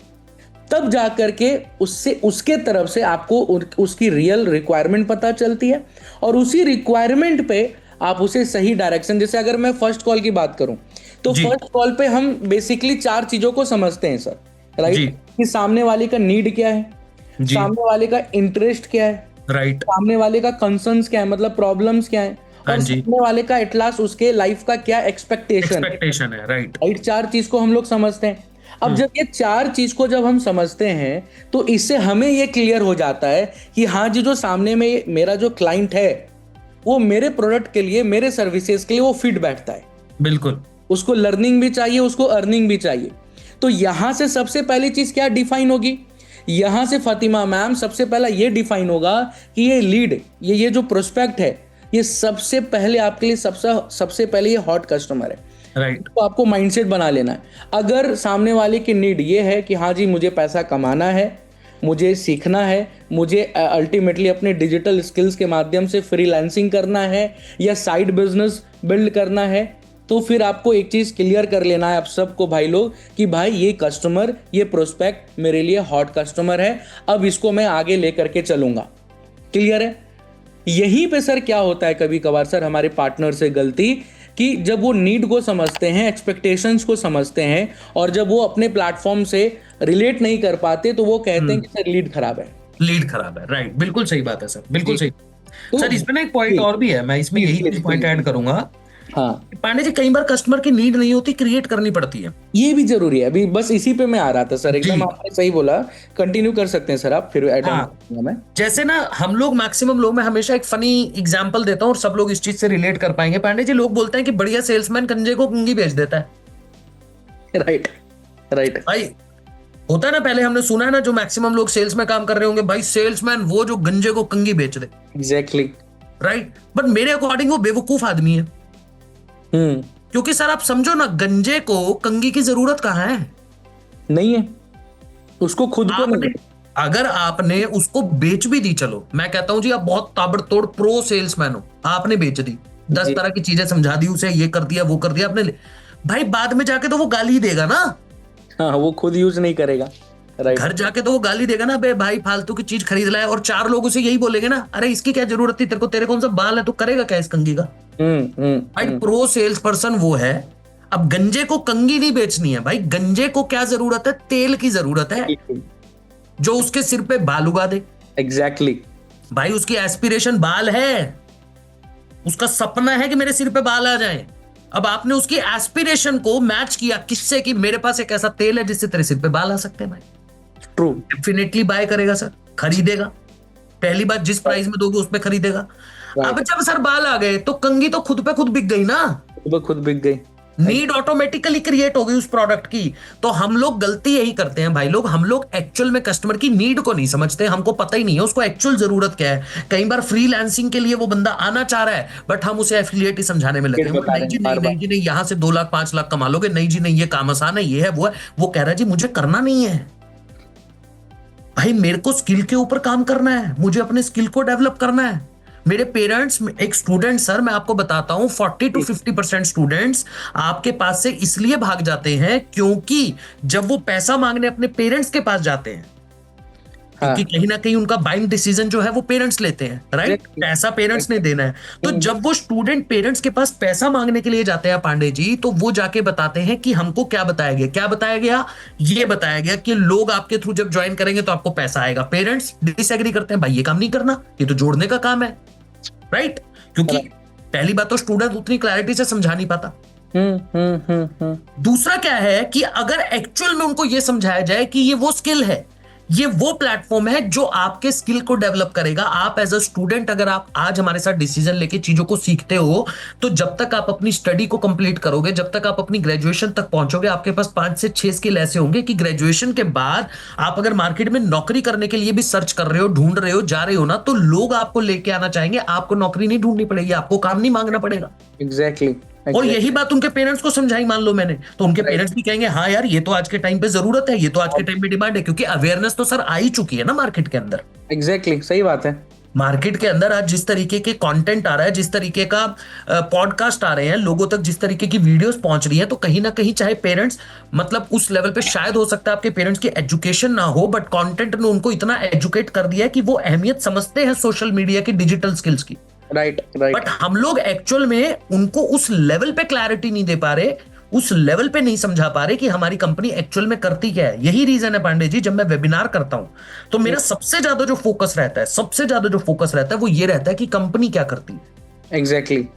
तब जाकर के उससे उसके तरफ से आपको उसकी रियल रिक्वायरमेंट पता चलती है और उसी रिक्वायरमेंट पे आप उसे सही डायरेक्शन। जैसे अगर मैं फर्स्ट कॉल की बात करूं तो फर्स्ट कॉल पे हम बेसिकली 4 चीजों को समझते हैं सर, राइट। कि सामने वाले का नीड क्या है, सामने वाले का इंटरेस्ट क्या है, राइट, सामने वाले का कंसर्न्स क्या है, मतलब प्रॉब्लम्स क्या है, और सामने वाले का एट लास्ट उसके लाइफ का क्या एक्सपेक्टेशन है। राइट। 4 चीज को हम लोग समझते हैं। अब जब ये 4 चीज को जब हम समझते हैं तो इससे हमें ये क्लियर हो जाता है कि हाँ जी, जो सामने में मेरा जो क्लाइंट है वो मेरे प्रोडक्ट के लिए, मेरे सर्विसेज के लिए वो फिट बैठता है। बिल्कुल। उसको लर्निंग भी चाहिए, उसको अर्निंग भी चाहिए। तो यहां से सबसे पहली चीज क्या डिफाइन होगी? यहां से फातिमा मैम सबसे पहला ये डिफाइन होगा कि ये लीड, ये जो प्रोस्पेक्ट है, ये सबसे पहले आपके लिए सबसे पहले ये हॉट कस्टमर है, राइट। तो आपको माइंडसेट बना लेना है। अगर सामने वाले की नीड ये है कि हाँ जी मुझे पैसा कमाना है, मुझे सीखना है, मुझे अल्टीमेटली अपने डिजिटल स्किल्स के माध्यम से फ्रीलांसिंग करना है या साइड बिजनेस बिल्ड करना है, तो फिर आपको एक चीज क्लियर कर लेना है आप सबको भाई लोग कि भाई ये कस्टमर, ये प्रोस्पेक्ट मेरे लिए हॉट कस्टमर है, अब इसको मैं आगे लेकर के चलूंगा। क्लियर है? यहीं पे सर क्या होता है कभी कभार सर हमारे पार्टनर से गलती, कि जब वो नीड को समझते हैं, एक्सपेक्टेशंस को समझते हैं, और जब वो अपने प्लेटफॉर्म से रिलेट नहीं कर पाते तो वो कहते हैं कि सर लीड खराब है। लीड खराब है, राइट, बिल्कुल सही बात है सर, बिल्कुल सही। तो सर इसमें ना एक पॉइंट और भी है, मैं इसमें यही पॉइंट ऐड करूंगा। हाँ, पांडे जी, कई बार कस्टमर की नीड नहीं होती, क्रिएट करनी पड़ती है। ये भी जरूरी है। अभी बस इसी पे मैं आ रहा था सर, एकदम जी। आपने सही बोला। कंटिन्यू कर सकते हैं सर आप, फिर ऐड ऑन हाँ, करूंगा मैं। जैसे ना हम लोग मैक्सिमम लोग, मैं हमेशा एक फनी एग्जांपल देता हूँ और सब लोग इस चीज से रिलेट कर पाएंगे। पांडे जी, लोग बोलते हैं कि बढ़िया सेल्समैन कंजे को कंगी बेच देता है। Right, right. भाई होता है ना, पहले हमने सुना है ना, जो मैक्सिमम लोग सेल्स में काम कर रहे होंगे, भाई सेल्समैन वो जो गंजे को कंगी बेच दे। एग्जैक्टली। राइट, बट मेरे अकॉर्डिंग वो बेवकूफ आदमी है। क्योंकि सर आप समझो ना, गंजे को कंगी की जरूरत कहां है? नहीं है, उसको खुद को आपने, नहीं। अगर आपने उसको बेच भी दी, चलो मैं कहता हूं जी आप बहुत ताबड़तोड़ प्रो सेल्समैन हो, आपने बेच दी, 10 जी। तरह की चीजें समझा दी उसे, ये कर दिया वो कर दिया आपने, भाई बाद में जाके तो वो गाली देगा ना। हाँ, वो खुद यूज नहीं करेगा। राइट। घर जाके तो वो गाली देगा ना, बे भाई फालतू की चीज खरीद लाया, और 4 लोग उसे यही बोलेंगे ना, अरे इसकी क्या जरूरत थी तेरे को, तेरे कौन सा बाल है, तू करेगा क्या इस कंगी का? भाई प्रो सेल्स पर्सन वो है। अब गंजे को कंगी नहीं बेचनी है भाई, गंजे को क्या जरूरत है? तेल की जरूरत है, जो उसके सिर पे बाल उगा दे। एग्जैक्टली। भाई उसकी एस्पिरेशन बाल है, उसका सपना है कि मेरे सिर पे बाल आ जाए। अब आपने उसकी एस्पिरेशन को मैच किया किससे, कि मेरे पास एक ऐसा तेल है जिससे तेरे सिर पे बाल आ सकते हैं। भाई ट्रू। डेफिनेटली बाय करेगा सर, खरीदेगा। पहली बात, जिस प्राइस में दोगे उस पे खरीदेगा। अब जब सर बाल आ गए तो कंगी तो खुद पे खुद बिक गई ना, खुद बिक गई, नीड ऑटोमेटिकली क्रिएट हो गई उस प्रोडक्ट की। तो हम लोग गलती यही करते हैं भाई लोग, हम लोग एक्चुअल में कस्टमर की नीड को नहीं समझते, हमको पता ही नहीं है उसको एक्चुअल जरूरत क्या है। कई बार फ्रीलांसिंग के लिए वो बंदा आना चाह रहा है, बट हम उसे एफिलिएट ही समझाने में लगे हैं। नहीं जी नहीं, नहीं जी नहीं, यहां से 2 लाख 5 लाख कमा लोगे, नहीं जी नहीं, ये काम आसान है, ये है वो है। वो कह रहा है जी मुझे करना नहीं है भाई, मेरे को स्किल के ऊपर काम करना है, मुझे अपने स्किल को डेवलप करना है। मेरे पेरेंट्स, एक स्टूडेंट सर मैं आपको बताता हूं, 40 to 50% स्टूडेंट्स आपके पास से इसलिए भाग जाते हैं क्योंकि जब वो पैसा मांगने अपने पेरेंट्स के पास जाते हैं, क्योंकि कहीं ना कहीं उनका बाइंग डिसीजन जो है वो पेरेंट्स लेते हैं, राइट? पैसा पेरेंट्स ने देना है। तो जब वो स्टूडेंट पेरेंट्स के पास पैसा मांगने के लिए जाते हैं पांडे जी, तो वो जाके बताते हैं कि हमको क्या बताया गया, क्या बताया गया? ये बताया गया कि लोग आपके थ्रू जब ज्वाइन करेंगे तो आपको पैसा आएगा। पेरेंट्स डिसएग्री करते हैं, भाई ये काम नहीं करना, ये तो जोड़ने का काम है, राइट? क्योंकि पहली बात तो स्टूडेंट उतनी क्लैरिटी से समझा नहीं पाता। दूसरा क्या है कि अगर एक्चुअल में उनको यह समझाया जाए कि ये वो स्किल है, ये वो प्लेटफॉर्म है जो आपके स्किल को डेवलप करेगा। आप एज अ स्टूडेंट अगर आप आज हमारे साथ डिसीजन लेके चीजों को सीखते हो, तो जब तक आप अपनी स्टडी को कंप्लीट करोगे, जब तक आप अपनी ग्रेजुएशन तक पहुंचोगे, आपके पास 5 से 6 स्किल ऐसे होंगे कि ग्रेजुएशन के बाद आप अगर मार्केट में नौकरी करने के लिए भी सर्च कर रहे हो, ढूंढ रहे हो, जा रहे हो ना, तो लोग आपको लेके आना चाहेंगे। आपको नौकरी नहीं ढूंढनी पड़ेगी, आपको काम नहीं मांगना पड़ेगा। एग्जैक्टली। और यही बात उनके पेरेंट्स को समझाई, मान लो मैंने, तो उनके पेरेंट्स भी कहेंगे हाँ यार ये तो आज के टाइम पे जरूरत है, ये तो आज के टाइम पे डिमांड है, क्योंकि अवेयरनेस तो सर आ ही चुकी है ना मार्केट के अंदर। एग्जैक्टली, सही बात है। मार्केट के अंदर आज जिस तरीके के कंटेंट आ रहा है, जिस तरीके का पॉडकास्ट आ रहे हैं, लोगों तक जिस तरीके की वीडियोस पहुंच रही हैं, तो कहीं ना कहीं चाहे पेरेंट्स मतलब उस लेवल पे शायद हो सकता है आपके पेरेंट्स की एजुकेशन ना हो, बट कंटेंट ने उनको इतना एजुकेट कर दिया है कि वो अहमियत समझते हैं सोशल मीडिया की, डिजिटल स्किल्स की। Right, right. बट हम लोग एक्चुअल में उनको उस लेवल पे क्लैरिटी नहीं दे पा रहे, उस लेवल पे नहीं समझा पा रहे कि हमारी कंपनी एक्चुअल में करती क्या है। यही रीजन है पांडे जी, जब मैं वेबिनार करता हूं तो मेरा सबसे ज्यादा जो फोकस रहता है वो ये रहता है कि कंपनी क्या करती है। एग्जैक्टली।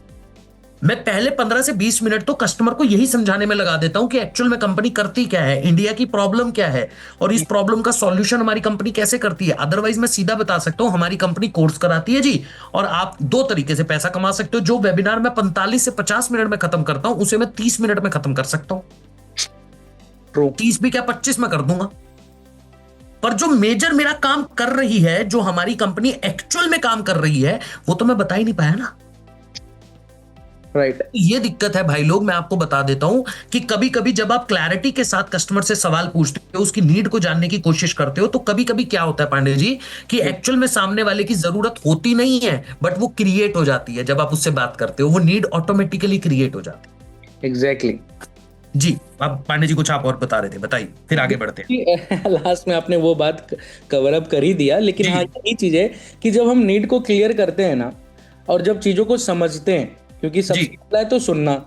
मैं पहले 15 से 20 मिनट तो कस्टमर को यही समझाने में लगा देता हूं कि एक्चुअल में कंपनी करती क्या है, इंडिया की प्रॉब्लम क्या है, और इस प्रॉब्लम का सॉल्यूशन हमारी कंपनी कैसे करती है। अदरवाइज मैं सीधा बता सकता हूं, हमारी कंपनी कोर्स कराती है जी, और आप 2 तरीके से पैसा कमा सकते हो। जो वेबिनार मैं 45 से 50 मिनट में खत्म करता हूं, उसे मैं 30 मिनट में खत्म कर सकता हूं। 30 भी क्या 25 में कर दूंगा। पर जो मेजर मेरा काम कर रही है, जो हमारी कंपनी एक्चुअल में काम कर रही है, वो तो मैं बता ही नहीं पाया ना। राइट। ये दिक्कत है भाई लोग, मैं आपको बता देता हूं कि कभी कभी जब आप क्लैरिटी के साथ कस्टमर से सवाल पूछते हो, उसकी नीड को जानने की कोशिश करते हो, तो कभी कभी क्या होता है पांडे जी कि एक्चुअल में सामने वाले की जरूरत होती नहीं है, बट वो क्रिएट हो जाती है। जब आप उससे बात करते हो, वो नीड ऑटोमेटिकली क्रिएट हो जाती है। एग्जैक्टली। जी, अब पांडे जी कुछ आप और बता रहे थे, बताइए, फिर आगे बढ़ते हैं। लास्ट में आपने वो बात कवर अप कर ही दिया, लेकिन हाँ जी यही चीज है कि जब हम नीड को क्लियर करते हैं ना, और जब चीजों को समझते हैं, क्योंकि जी। सबसे पहला है तो सुनना,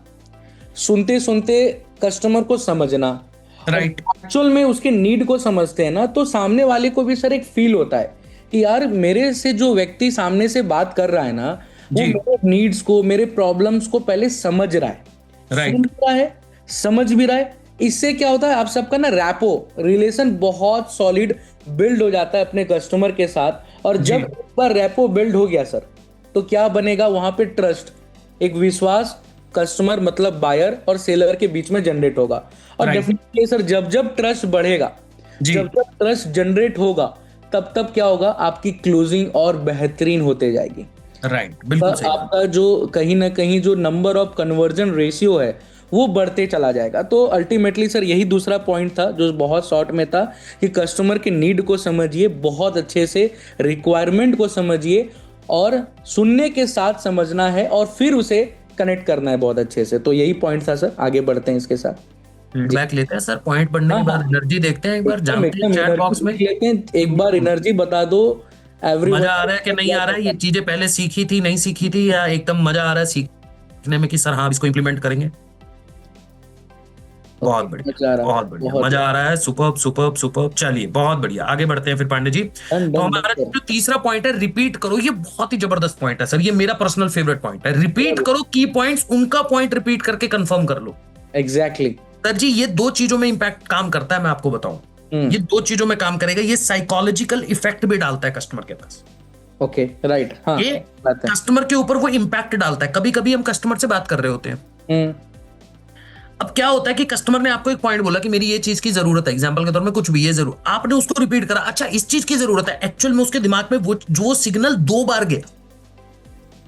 सुनते सुनते कस्टमर को समझना, और राइट। एक्चुअल में उसके नीड को समझते हैं ना, तो सामने वाले को भी सर एक फील होता है कि यार मेरे से जो व्यक्ति सामने से बात कर रहा है ना, वो जी। मेरे नीड्स को, मेरे प्रॉब्लम्स को पहले समझ रहा है, सुन राइट। रहा है, समझ भी रहा है। इससे क्या होता है, आप सबका ना रैपो रिलेशन बहुत सॉलिड बिल्ड हो जाता है अपने कस्टमर के साथ। और जी। जब एक बार रैपो बिल्ड हो गया सर, तो क्या बनेगा वहां पे, ट्रस्ट, एक विश्वास, कस्टमर मतलब बायर और सेलर के बीच में जनरेट होगा। और राइट। डेफिनेटली सर जब जब ट्रस्ट बढ़ेगा, जी। जब जब ट्रस्ट जनरेट होगा, तब तब क्या होगा, आपकी क्लोजिंग और बेहतरीन होते जाएगी। राइट, बिल्कुल सही बात। आपका जो कहीं ना कहीं जो नंबर ऑफ कन्वर्जन रेशियो है वो बढ़ते चला जाएगा। तो अल्टीमेटली सर यही दूसरा पॉइंट था जो बहुत शॉर्ट में था, कि कस्टमर के नीड को समझिए बहुत अच्छे से, रिक्वायरमेंट को समझिए, और सुनने के साथ समझना है, और फिर उसे कनेक्ट करना है बहुत अच्छे से। तो यही पॉइंट था सर, आगे बढ़ते हैं इसके साथ। जी फीडबैक लेते हैं सर, पॉइंट पढ़ने हाँ के हाँ, बाद एनर्जी देखते हैं, एक बार एकदम जानते हैं एकदम चैट बॉक्स में। एनर्जी लेते हैं, एक बार एनर्जी बता दो एवरीवन मजा आ रहा है कि को नहीं क्या आ रहा है, ये करना चीजें पहले सीखी थी नहीं सीखी थी, या एकदम मजा आ रहा है सीखने में कि सर हाँ इसको इम्प्लीमेंट करेंगे। है। ओके, बहुत बढ़िया, मजा आ रहा है, बहुत बढ़िया, बहुत मजा आ रहा है, सुपर्ब सुपर्ब सुपर्ब। चलिए बहुत बढ़िया, आगे बढ़ते हैं फिर पांडे जी। डन तो डन हमारा डन जो तीसरा पॉइंट है, रिपीट करो, ये बहुत ही जबरदस्त पॉइंट है सर, ये मेरा पर्सनल फेवरेट पॉइंट है। Repeat sir. करो की पॉइंट्स, उनका पॉइंट रिपीट करके कंफर्म कर लो। एग्जैक्टली। सर जी ये दो चीजों में इंपैक्ट काम करता है, मैं आपको बताऊं, ये दो चीजों में काम करेगा, ये साइकोलॉजिकल इफेक्ट भी डालता है कस्टमर के पास, ओके राइट, हाँ ये बात है। कस्टमर के ऊपर वो इम्पैक्ट डालता है। कभी कभी हम कस्टमर से बात कर रहे होते हैं, हम्म अब क्या होता है कि कस्टमर ने आपको एक पॉइंट बोला कि मेरी ये चीज की जरूरत है, एग्जांपल के तौर में कुछ भी, ये जरूर, आपने उसको रिपीट करा, अच्छा इस चीज की जरूरत है, एक्चुअल में उसके दिमाग में वो जो सिग्नल दो बार गया।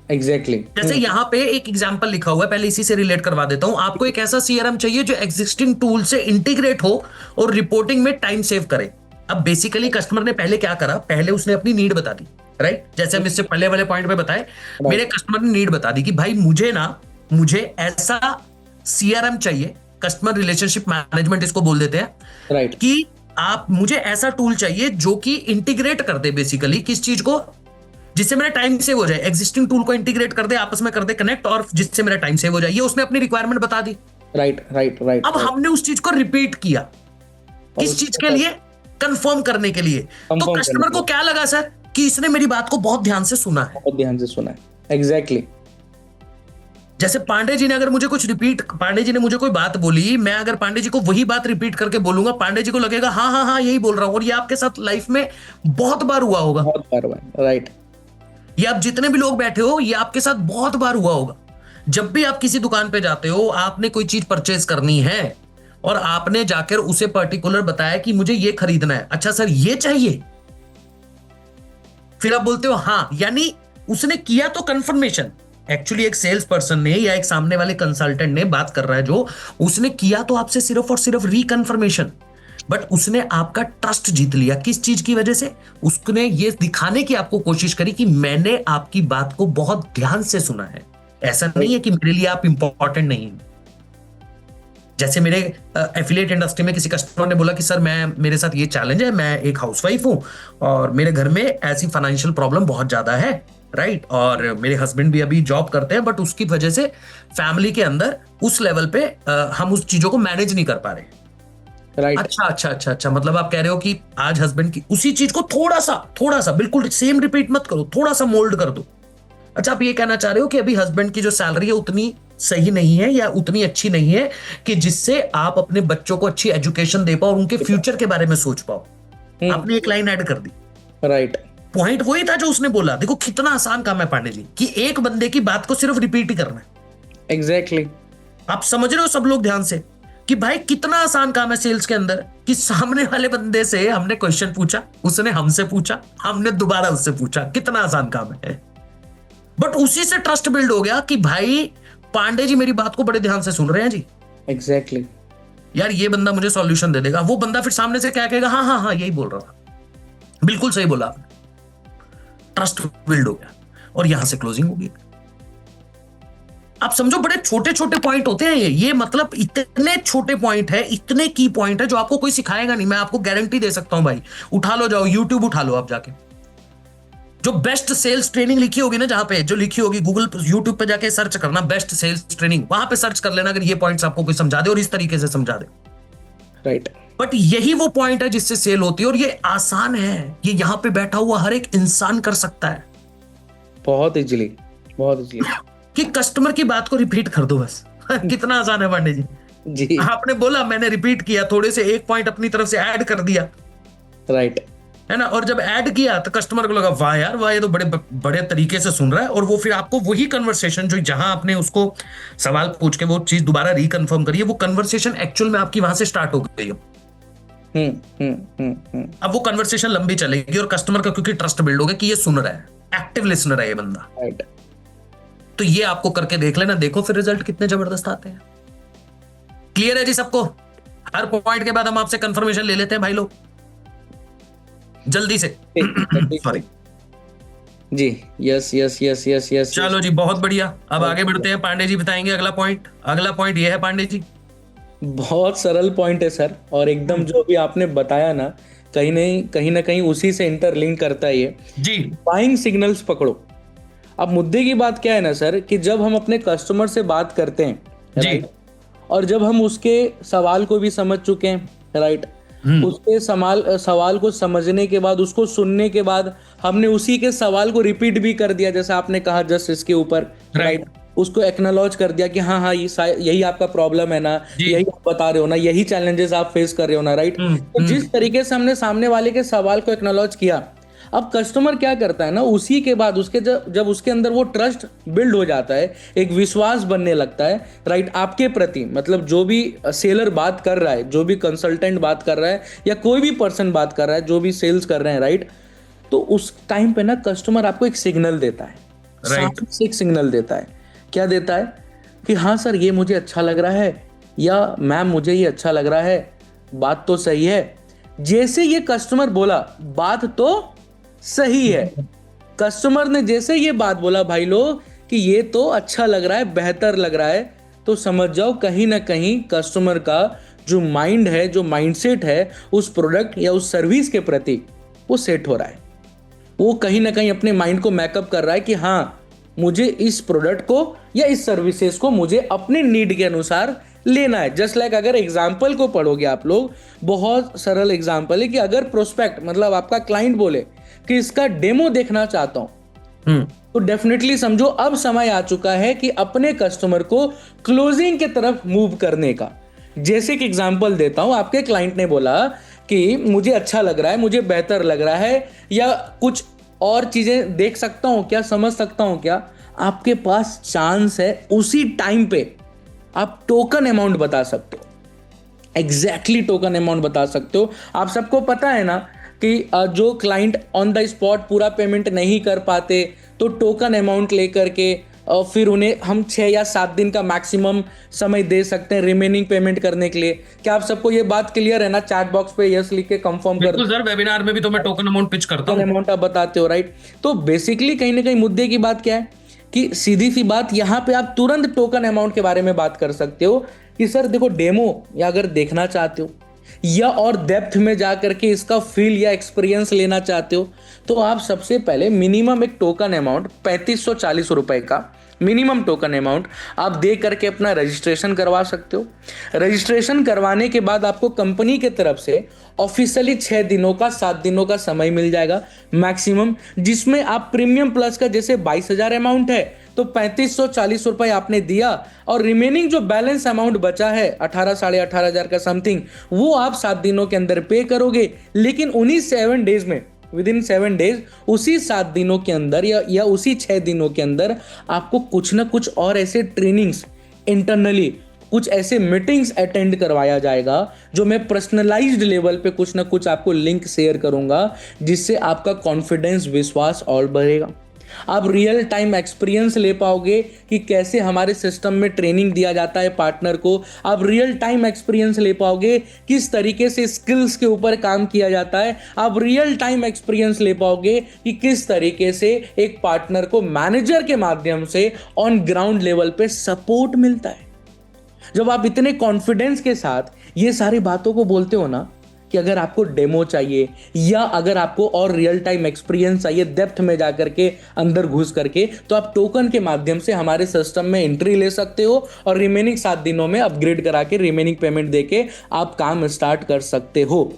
एग्जैक्टली। जैसे यहां पे एक एग्जांपल लिखा हुआ है, पहले इसी से रिलेट करवा देता हूं आपको। एक ऐसा सीआरएम चाहिए जो एग्जिस्टिंग टूल से इंटीग्रेट हो और रिपोर्टिंग में टाइम सेव करे। अब बेसिकली कस्टमर ने पहले क्या करा, पहले उसने अपनी नीड बता दी, राइट, जैसे हम इससे पहले वाले पॉइंट पे बताए, मेरे कस्टमर ने नीड बता दी कि भाई मुझे ऐसा सीआरएम चाहिए, कस्टमर रिलेशनशिप मैनेजमेंट इसको बोल देते हैं, राइट कि आप मुझे ऐसा टूल चाहिए जो कि इंटीग्रेट कर दे, बेसिकली किस चीज को, जिससे मेरा टाइम सेव हो जाए, एग्जिस्टिंग टूल को इंटीग्रेट कर दे, आपस में कर दे कनेक्ट, और जिससे मेरा टाइम सेव हो जाए। ये उसने अपनी रिक्वायरमेंट बता दी। Right right right. अब हमने उस चीज को रिपीट किया, किस चीज के लिए, कंफर्म करने के लिए। तो कस्टमर को क्या लगा सर, कि इसने मेरी बात को बहुत ध्यान से सुना है, बहुत ध्यान से सुना है। एग्जैक्टली। जैसे पांडे जी ने अगर मुझे कुछ रिपीट, पांडे जी ने मुझे कोई बात बोली, मैं अगर पांडे जी को वही बात रिपीट करके बोलूंगा, पांडे जी को लगेगा हाँ हाँ हाँ यही बोल रहा हूं। और ये आपके साथ लाइफ में बहुत बार हुआ होगा, बहुत बार हुआ, राइट। ये आप जितने भी लोग बैठे हो, ये आपके साथ बहुत बार हुआ होगा। जब भी आप किसी दुकान पे जाते हो, आपने कोई चीज परचेज करनी है और आपने जाकर उसे पर्टिकुलर बताया कि मुझे ये खरीदना है, अच्छा सर ये चाहिए, फिर आप बोलते हो हाँ, यानी उसने किया तो कंफर्मेशन। एक्चुअली एक सेल्स पर्सन ने या एक सामने वाले कंसल्टेंट ने बात कर रहा है जो, उसने किया तो आपसे सिर्फ और सिर्फ रिकन्फर्मेशन, बट उसने आपका ट्रस्ट जीत लिया। किस चीज की वजह से, उसने ये दिखाने की आपको कोशिश करी कि मैंने आपकी बात को बहुत ध्यान से सुना है, ऐसा नहीं है कि मेरे लिए आप इंपॉर्टेंट नहीं। जैसे मेरे एफिलिएट इंडस्ट्री में किसी कस्टमर ने बोला कि सर मेरे साथ ये चैलेंज है, मैं एक हाउसवाइफ हूं और मेरे घर में ऐसी फाइनेंशियल प्रॉब्लम बहुत ज्यादा है, राइट, और मेरे हस्बैंड भी अभी जॉब करते हैं, बट उसकी वजह से फैमिली के अंदर उस लेवल पे हम उस चीजों को मैनेज नहीं कर पा रहे। राइट। अच्छा अच्छा अच्छा अच्छा, मतलब आप कह रहे हो कि आज हस्बैंड की उसी चीज को थोड़ा सा बिल्कुल सेम रिपीट मत करो, थोड़ा सा मोल्ड कर दो। अच्छा, आप ये कहना चाह रहे हो कि अभी हस्बैंड की जो सैलरी है उतनी सही नहीं है या उतनी अच्छी नहीं है कि जिससे आप अपने बच्चों को अच्छी एजुकेशन दे पाओ और उनके फ्यूचर के बारे में सोच पाओ। आपने एक लाइन ऐड कर दी, राइट। पॉइंट वही था जो उसने बोला। देखो कितना आसान काम है पांडे जी, कि एक बंदे की बात को सिर्फ रिपीट ही करना है। एग्जैक्टली। आप समझ रहे हो सब लोग ध्यान से, कि भाई कितना आसान काम है सेल्स के अंदर, कि सामने वाले बंदे से हमने क्वेश्चन पूछा, उसने हमसे पूछा, हमने दोबारा उससे पूछा, कितना आसान काम है। बट उसी से ट्रस्ट बिल्ड हो गया कि भाई पांडे जी मेरी बात को बड़े ध्यान से सुन रहे हैं जी, एग्जैक्टली। यार ये बंदा मुझे सॉल्यूशन दे देगा। वो बंदा फिर सामने से क्या कहेगा, हाँ हाँ हाँ यही बोल रहा था, बिल्कुल सही बोला आपने। ट्रस्ट बिल्ड हो गया और यहां से क्लोजिंग होगी। आप समझो बड़े छोटे छोटे पॉइंट होते हैं ये मतलब इतने छोटे पॉइंट है, इतने की पॉइंट है जो आपको कोई सिखाएगा नहीं। मैं आपको गारंटी दे सकता हूं भाई, उठा लो, जाओ यूट्यूब उठा लो आप जाके, जो बेस्ट सेल्स ट्रेनिंग लिखी होगी ना, जहां पे जो लिखी होगी गूगल यूट्यूब पे जाके सर्च करना बेस्ट सेल्स ट्रेनिंग, वहां पे सर्च कर लेना अगर ये पॉइंट्स आपको कोई समझा दे और इस तरीके से समझा दे। राइट। बट यही वो पॉइंट है जिससे सेल होती है, और ये आसान है, ये यहां पे बैठा हुआ हर एक इंसान कर सकता है। बहुत इजीली, बहुत इजीली। कि कस्टमर की बात को रिपीट कर दो बस। कितना आसान है पांडे जी। जी। आपने बोला, मैंने रिपीट किया, थोड़े से एक पॉइंट अपनी तरफ से ऐड कर दिया, राइट। है ना, और जब ऐड किया तो कस्टमर को लगा वाह यार वाह, ये तो बड़े बड़े तरीके से सुन रहा है, और वो फिर आपको वही कन्वर्सेशन जो जहां आपने उसको सवाल पूछ के वो चीज दोबारा रिकन्फर्म करी है, वो कन्वर्सेशन एक्चुअल में आपकी वहां से स्टार्ट हो गई है। अब वो कन्वर्सेशन लंबी चलेगी और कस्टमर का क्योंकि ट्रस्ट बिल्ड होगा कि ये सुन रहा है, एक्टिव लिसनर है ये बंदा। राइट। तो ये आपको करके देख लेना, देखो फिर रिजल्ट कितने जबरदस्त आते हैं। क्लियर है जी सबको? हर पॉइंट के बाद हम आपसे कंफर्मेशन ले लेते हैं भाई लोग, जल्दी से। सॉरी जी। Yes yes yes yes yes. चलो जी, बहुत बढ़िया। अब आगे बढ़ते हैं, पांडे जी बताएंगे अगला पॉइंट। अगला पॉइंट ये है पांडे जी। बहुत सरल पॉइंट है सर, और एकदम जो भी आपने बताया ना, कहीं ना कहीं उसी से इंटरलिंक करता है ये जी। बाइंग सिग्नल्स पकड़ो। अब मुद्दे की बात क्या है ना सर, कि जब हम अपने कस्टमर से बात करते हैं, राइट, और जब हम उसके सवाल को भी समझ चुके हैं, राइट, उसके सवाल को समझने के बाद, उसको सुनने के बाद हमने उसी के सवाल को रिपीट भी कर दिया, जैसा आपने कहा जस्ट इसके ऊपर, राइट, उसको एक्नॉलेज कर दिया कि हाँ हाँ यही आपका प्रॉब्लम है ना, यही आप बता रहे हो ना, यही चैलेंजेस आप फेस कर रहे हो ना, राइट। तो जिस तरीके से हमने सामने वाले के सवाल को एक्नॉलेज किया, अब कस्टमर क्या करता है ना, उसी के बाद उसके जब उसके अंदर वो ट्रस्ट बिल्ड हो जाता है, एक विश्वास बनने लगता है, राइट, आपके प्रति, मतलब जो भी सेलर बात कर रहा है, जो भी कंसल्टेंट बात कर रहा है, या कोई भी पर्सन बात कर रहा है, जो भी सेल्स कर रहे हैं, राइट, तो उस टाइम पे ना कस्टमर आपको एक सिग्नल देता है, राइट, एक सिग्नल देता है। क्या देता है? कि हाँ सर ये मुझे अच्छा लग रहा है, या मैम मुझे ये अच्छा लग रहा है, बात तो सही है। जैसे ये कस्टमर बोला बात तो सही है, कस्टमर ने जैसे ये बात बोला भाई लोग कि ये तो अच्छा लग रहा है, बेहतर लग रहा है, तो समझ जाओ कहीं ना कहीं कस्टमर का जो माइंड है, जो माइंडसेट है उस प्रोडक्ट या उस सर्विस के प्रति, वो सेट हो रहा है। वो कहीं ना कहीं अपने माइंड को मैकअप कर रहा है कि हाँ मुझे इस प्रोडक्ट को या इस सर्विसेज को मुझे अपने नीड के अनुसार लेना है। जस्ट लाइक अगर एग्जाम्पल को पढ़ोगे आप लोग, बहुत सरल एग्जाम्पल है कि अगर प्रोस्पेक्ट, मतलब आपका क्लाइंट बोले कि इसका डेमो देखना चाहता हूं, तो डेफिनेटली समझो अब समय आ चुका है कि अपने कस्टमर को क्लोजिंग की तरफ मूव करने का। जैसे कि एग्जाम्पल देता हूं, आपके क्लाइंट ने बोला कि मुझे अच्छा लग रहा है, मुझे बेहतर लग रहा है, या कुछ और चीजें देख सकता हूं क्या, समझ सकता हूं क्या, आपके पास चांस है उसी टाइम पे आप टोकन अमाउंट बता सकते हो, एग्जैक्टली टोकन अमाउंट बता सकते हो। आप सबको पता है ना कि जो क्लाइंट ऑन द स्पॉट पूरा पेमेंट नहीं कर पाते, तो टोकन अमाउंट लेकर के फिर उन्हें हम 6 या 7 दिन का मैक्सिमम समय दे सकते हैं रिमेनिंग पेमेंट करने के लिए। क्या आप सबको ये बात क्लियर है ना? चैट बॉक्स पे यस लिख के कंफर्म कर दो सर, वेबिनार में भी तो मैं टोकन अमाउंट पिच करता हूं, अमाउंट आप बताते हो, राइट। तो बेसिकली कहीं ना कहीं मुद्दे की बात क्या है कि सीधी सी बात, यहाँ पे आप तुरंत टोकन अमाउंट के बारे में बात कर सकते हो कि सर देखो डेमो या अगर देखना चाहते हो, या और डेप्थ में जा करके इसका फील या एक्सपीरियंस लेना चाहते हो, तो आप सबसे पहले मिनिमम एक टोकन अमाउंट 3540 रुपए का मिनिमम टोकन अमाउंट आप दे करके अपना रजिस्ट्रेशन करवा सकते हो। रजिस्ट्रेशन करवाने के बाद आपको कंपनी के तरफ से ऑफिशियली 6 दिनों का 7 दिनों का समय मिल जाएगा मैक्सिमम, जिसमें आप प्रीमियम प्लस का जैसे 22,000 अमाउंट है तो 3540 रुपए आपने दिया, और रिमेनिंग जो बैलेंस अमाउंट बचा है 18 साढ़े 18,000 का समथिंग, वो आप 7 दिनों के अंदर पे करोगे। लेकिन उन्हीं 7 डेज में, विद इन 7 डेज, उसी 7 दिनों के अंदर या उसी 6 दिनों के अंदर आपको कुछ ना कुछ और ऐसे ट्रेनिंग्स इंटरनली, कुछ ऐसे मीटिंग्स अटेंड करवाया जाएगा जो मैं पर्सनलाइज्ड लेवल पे कुछ ना कुछ आपको लिंक शेयर करूंगा, जिससे आपका कॉन्फिडेंस, विश्वास और बढ़ेगा। आप रियल टाइम एक्सपीरियंस ले पाओगे कि कैसे हमारे सिस्टम में ट्रेनिंग दिया जाता है पार्टनर को। आप रियल टाइम एक्सपीरियंस ले पाओगे किस तरीके से स्किल्स के ऊपर काम किया जाता है। आप रियल टाइम एक्सपीरियंस ले पाओगे कि किस तरीके से एक पार्टनर को मैनेजर के माध्यम से ऑन ग्राउंड लेवल पे सपोर्ट मिलता है। जब आप इतने कॉन्फिडेंस के साथ ये सारी बातों को बोलते हो ना, कि अगर आपको डेमो चाहिए या अगर आपको और रियल टाइम एक्सपीरियंस चाहिए डेप्थ में जाकर के अंदर घुस करके, तो आप टोकन के माध्यम से हमारे सिस्टम में एंट्री ले सकते हो और रिमेनिंग 7 दिनों में अपग्रेड करा के रिमेनिंग पेमेंट देके आप काम स्टार्ट कर सकते हो।